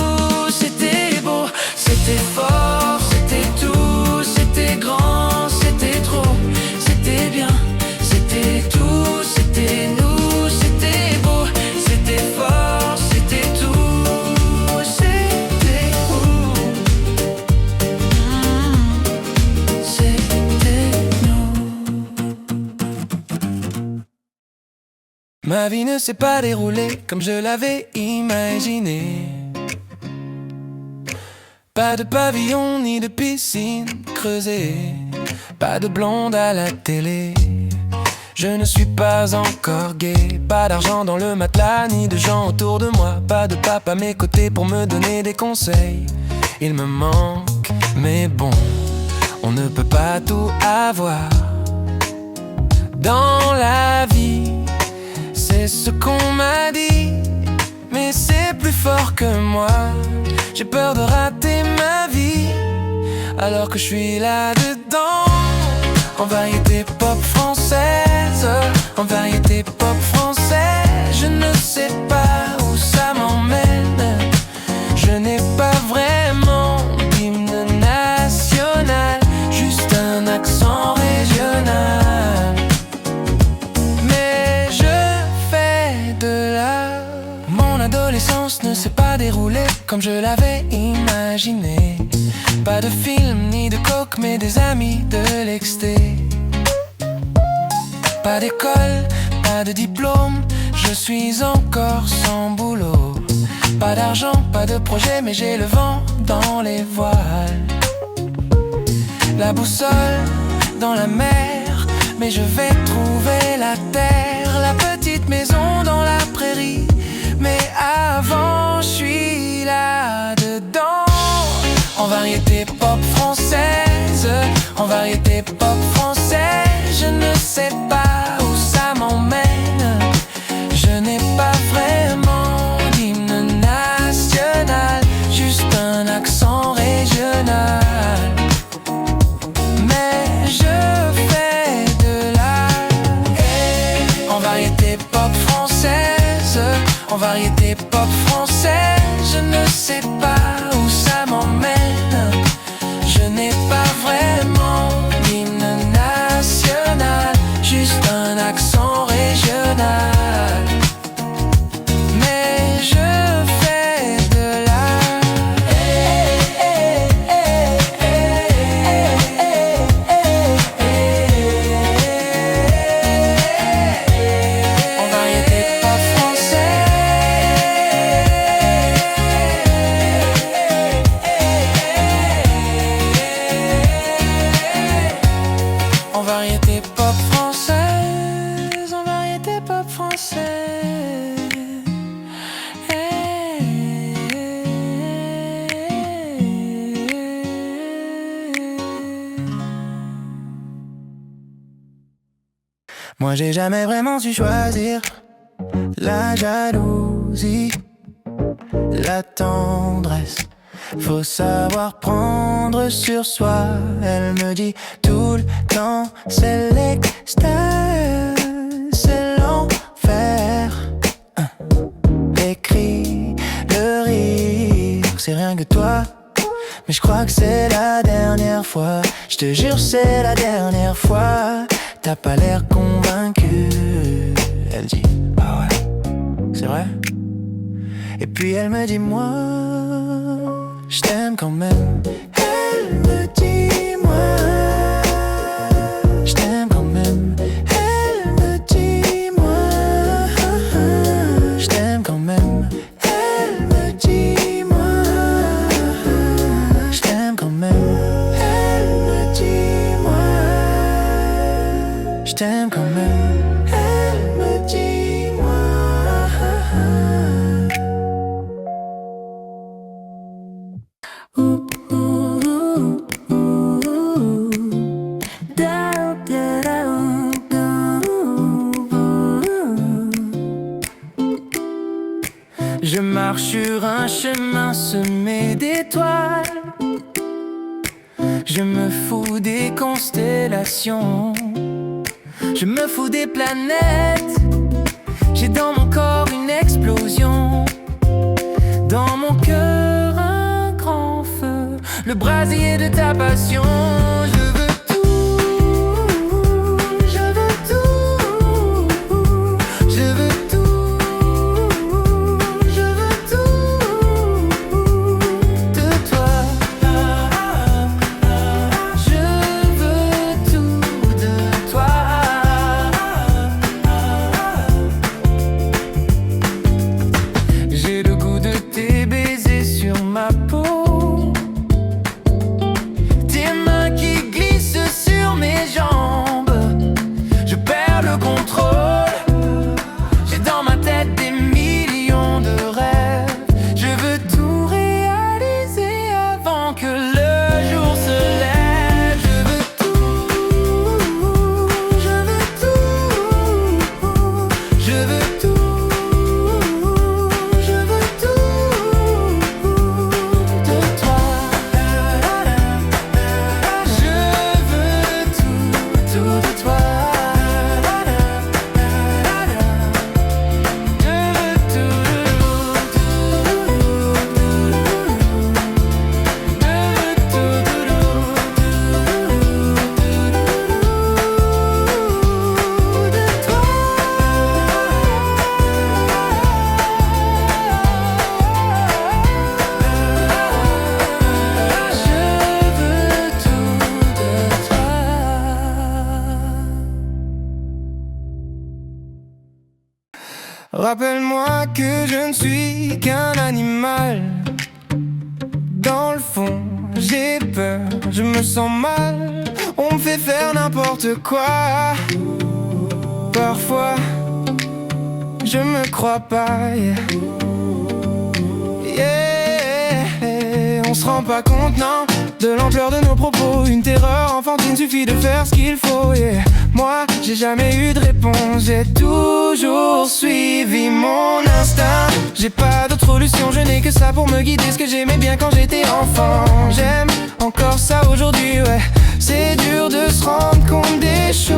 C'était beau, c'était fort, c'était tout, c'était grand, c'était trop, c'était bien, c'était tout, c'était nous. C'était beau, c'était fort, c'était tout, c'était nous. C'était nous. Ma vie ne s'est pas déroulée comme je l'avais imaginé. Pas de pavillon ni de piscine creusée, pas de blonde à la télé. Je ne suis pas encore gay, pas d'argent dans le matelas ni de gens autour de moi, pas de pape à mes côtés pour me donner des conseils. Il me manque, mais bon, on ne peut pas tout avoir dans la vie. C'est ce qu'on m'a dit, mais c'est plus fort que moi. J'ai peur de rater ma vie alors que je suis là-dedans. En variété pop française, en variété pop française. Je ne sais pas où ça m'emmène. Je n'ai pas vraiment d'hymne national, juste un accent régional. Mais je fais de l'art. Mon adolescence ne s'est pas déroulée comme je l'avais imaginé. Pas de film ni de coke, mais des amis de l'exté. Pas d'école, pas de diplôme, je suis encore sans boulot. Pas d'argent, pas de projet, mais j'ai le vent dans les voiles. La boussole dans la mer, mais je vais trouver la terre. La petite maison dans la prairie, mais avant je suis là-dedans. En variété pop française, en variété pop française. Je ne sais pas où ça m'emmène. Je n'ai pas vraiment d'hymne national, juste un accent régional. Mais je fais de l'art. En variété pop française, en variété pop française. Je ne sais pas où ça m'emmène. Je n'ai pas vraiment d'hymne national, juste un accent régional. Mais je fais de l'art. En variété pop française. Moi j'ai jamais vraiment su choisir la jalousie, la tendresse. Faut savoir prendre sur soi. Elle me dit tout le temps c'est l'extase, c'est l'enfer. Les cris, le rire, c'est rien que toi. Mais je crois que c'est la dernière fois. Je te jure c'est la dernière fois. T'as pas l'air convaincu. Elle dit ah ouais, c'est vrai. Et puis elle me dit moi je t'aime quand même. Elle me dit moi je t'aime quand même. Elle me dit moi je t'aime quand même. Elle me dit moi je t'aime quand même. Elle me dit moi je t'aime quand même. Elle me dit moi. Je marche sur un chemin semé d'étoiles. Je me fous des constellations. Je me fous des planètes. J'ai dans mon corps une explosion. Dans mon cœur un grand feu, le brasier de ta passion. Je veux tout, je veux tout, je veux tout, je veux tout de toi. Je veux tout de toi. J'ai le goût de tes baisers sur ma peau, tes mains qui glissent sur mes jambes. Je perds le contrôle. J'ai dans ma tête des millions de rêves. Je veux tout réaliser avant que le jour se lève. Je veux tout, je veux tout, je veux tout, je veux tout de toi. Je veux tout de toi. Rappelle-moi que je ne suis qu'un animal. Dans le fond, j'ai peur, je me sens mal. On me fait faire n'importe quoi. Parfois, je me crois pas. On se rend pas compte, non, de l'ampleur de nos propos. Une terreur enfantine, suffit de faire ce qu'il faut. Moi, j'ai jamais eu de réponse. J'ai toujours suivi mon instinct. J'ai pas d'autre solution, je n'ai que ça pour me guider. Ce que j'aimais bien quand j'étais enfant, j'aime encore ça aujourd'hui, ouais. C'est dur de se rendre compte des choses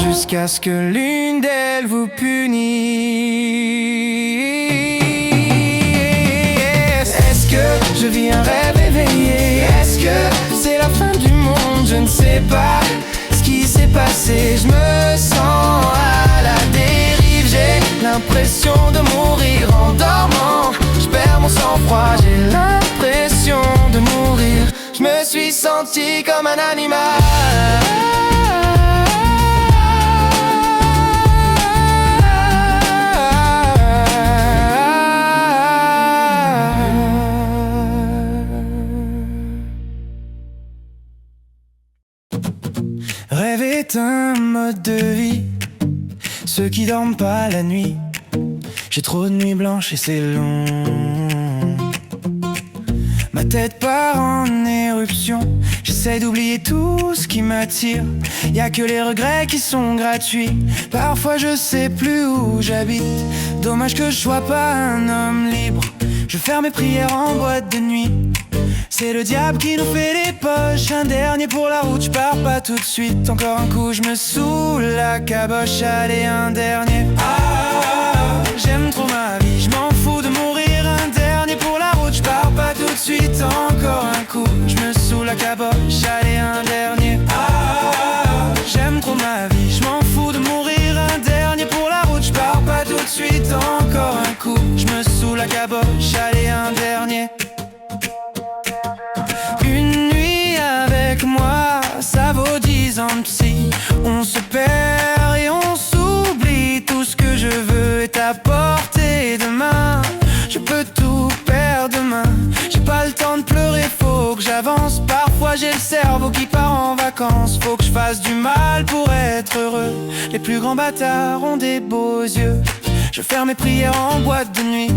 jusqu'à ce que l'une d'elles vous punisse. Est-ce que je vis un rêve éveillé? Est-ce que c'est la fin du monde? Je ne sais pas ce qui s'est passé. Je me sens à la dérive. J'ai l'impression de mourir en dormant. Je perds mon sang-froid, j'ai l'impression de mourir. Je me suis senti comme un animal. Rêve est un mode de vie. Ceux qui dorment pas la nuit. J'ai trop de nuits blanches et c'est long. Ma Ma tête part en éruption. J'essaie d'oublier tout ce qui m'attire. Y'a que les regrets qui sont gratuits. Parfois je sais plus où j'habite. Dommage que je sois pas un homme libre. Je fais mes prières en boîte de nuit. C'est le diable qui nous fait les poches. Un dernier pour la route, je pars pas tout de suite. Encore un coup, je me saoule la caboche. Allez, un dernier. J'aime trop ma vie, je m'en fous de mourir. Un dernier pour la route, je pars pas tout de suite. Encore un coup, je me saoule la caboche. Allez, un dernier. J'aime trop ma vie, je m'en fous de mourir. Un dernier pour la route, je pars pas tout de suite. Encore un coup, je me saoule la caboche. Allez, un dernier. Une nuit avec moi, ça vaut 10 ans de psy. On se perd et on s'oublie. Tout ce que je veux est à portée de main. Je peux tout perdre demain. J'ai pas le temps de pleurer, faut que j'avance. Parfois j'ai le cerveau qui part en vacances. Faut que je fasse du mal pour être heureux. Les plus grands bâtards ont des beaux yeux. Je ferme mes prières en boîte de nuit.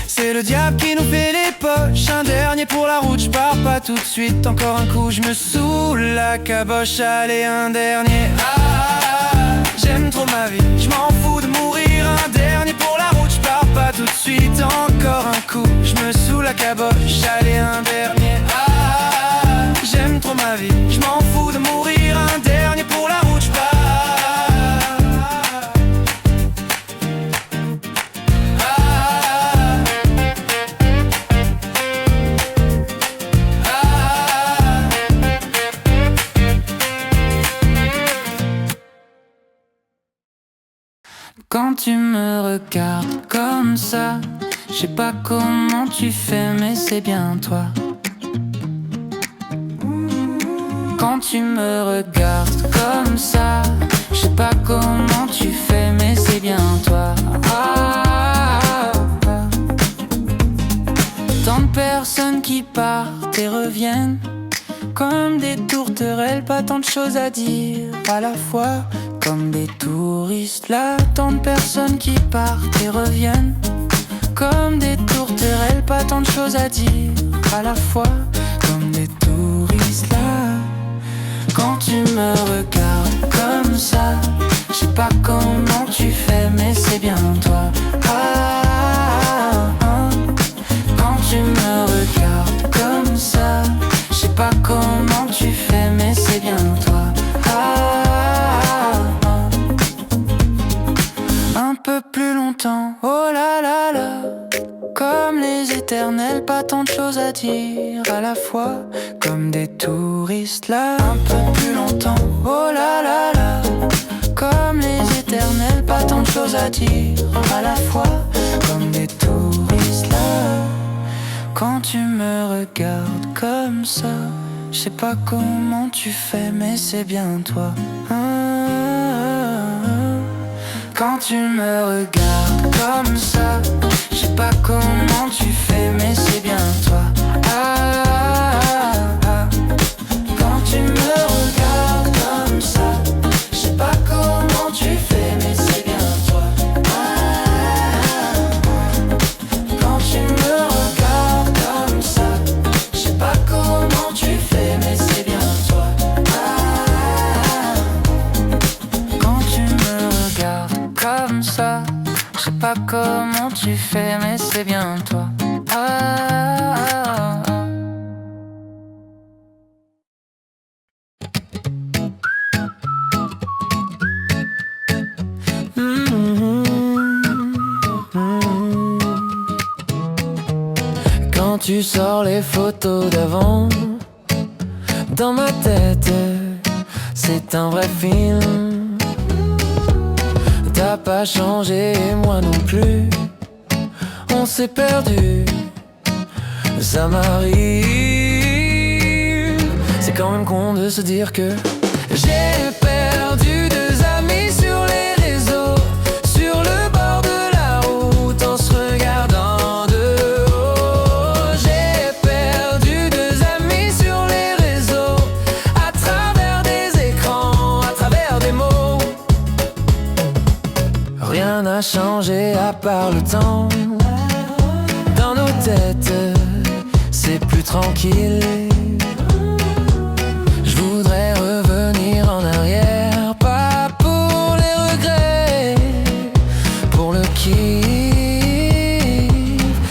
C'est le diable qui nous fait les poches. Un dernier pour la route, je pars pas tout de suite. Encore un coup, je me saoule la caboche. Allez, un dernier. J'aime trop ma vie, je m'en fous de mourir. Un dernier pour la route, je pars pas tout de suite. Encore un coup, je me saoule la caboche. Allez, un dernier. J'aime trop ma vie, je m'en fous de mourir. Un dernier pour la route, je pars. Quand tu me regardes comme ça, je sais pas comment tu fais, mais c'est bien toi. Quand tu me regardes comme ça, je sais pas comment tu fais, mais c'est bien toi. Tant de personnes qui partent et reviennent comme des tourterelles, pas tant de choses à dire à la fois. Comme des touristes là, tant de personnes qui partent et reviennent comme des tourterelles, pas tant de choses à dire à la fois. Comme des touristes là. Quand tu me regardes comme ça, je sais pas comment tu fais, mais c'est bien toi. Quand tu me regardes comme ça, je sais pas comment tu fais, mais c'est bien toi. Un peu plus longtemps, oh là là là. Comme les éternels, pas tant de choses à dire à la fois. Comme des touristes là. Un peu plus longtemps, oh là là là. Comme les éternels, pas tant de choses à dire à la fois. Comme des touristes là. Quand tu me regardes comme ça, je sais pas comment tu fais, mais c'est bien toi. Quand tu me regardes comme ça, je sais pas comment tu fais, mais c'est bien toi. Quand tu me regardes comme ça, je sais pas comment tu fais, mais c'est bien toi. Quand tu me regardes comme ça, je sais pas comment tu fais, mais c'est bien toi. Quand tu me regardes comme ça, je sais pas comment tu fais, mais c'est bien toi. Quand tu sors les photos d'avant, dans ma tête, c'est un vrai film. T'as pas changé et moi non plus. On s'est perdu, ça m'arrive. C'est quand même con de se dire que j'ai perdu 2 amis sur les réseaux, sur le bord de la route en se regardant de haut. J'ai perdu 2 amis sur les réseaux, à travers des écrans, à travers des mots. Rien n'a changé à part le temps. Dans nos têtes, c'est plus tranquille. Je voudrais revenir en arrière, pas pour les regrets, pour le kiff.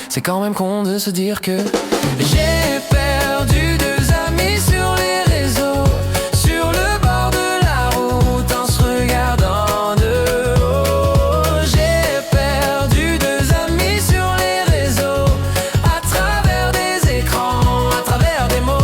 C'est quand même con de se dire que j'ai perdu 2 amis sur les réseaux, sur le bord de la route en se regardant de haut. J'ai perdu 2 amis sur les réseaux, à travers des écrans, à travers des mots.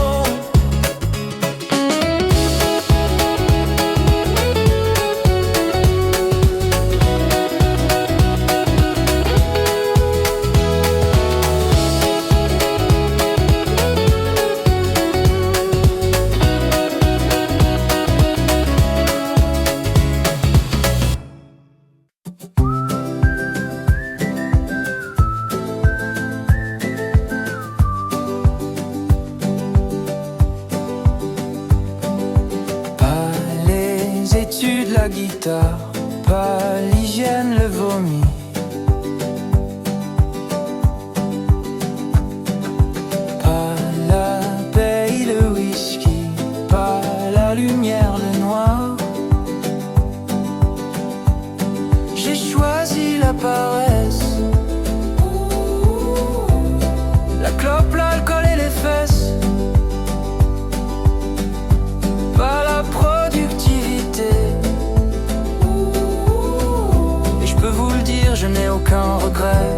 La guitare, pas l'hygiène, le vomi. Pas la paye, le whisky, pas la lumière, le noir. J'ai choisi la paresse, la clope, l'alcool et les fesses. Pas la productivité. Je n'ai aucun regret.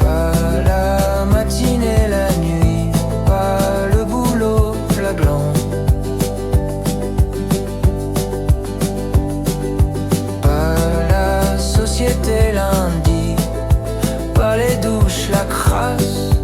Pas la matinée, la nuit, pas le boulot flaglant. Société lundi, pas les douches, la crasse.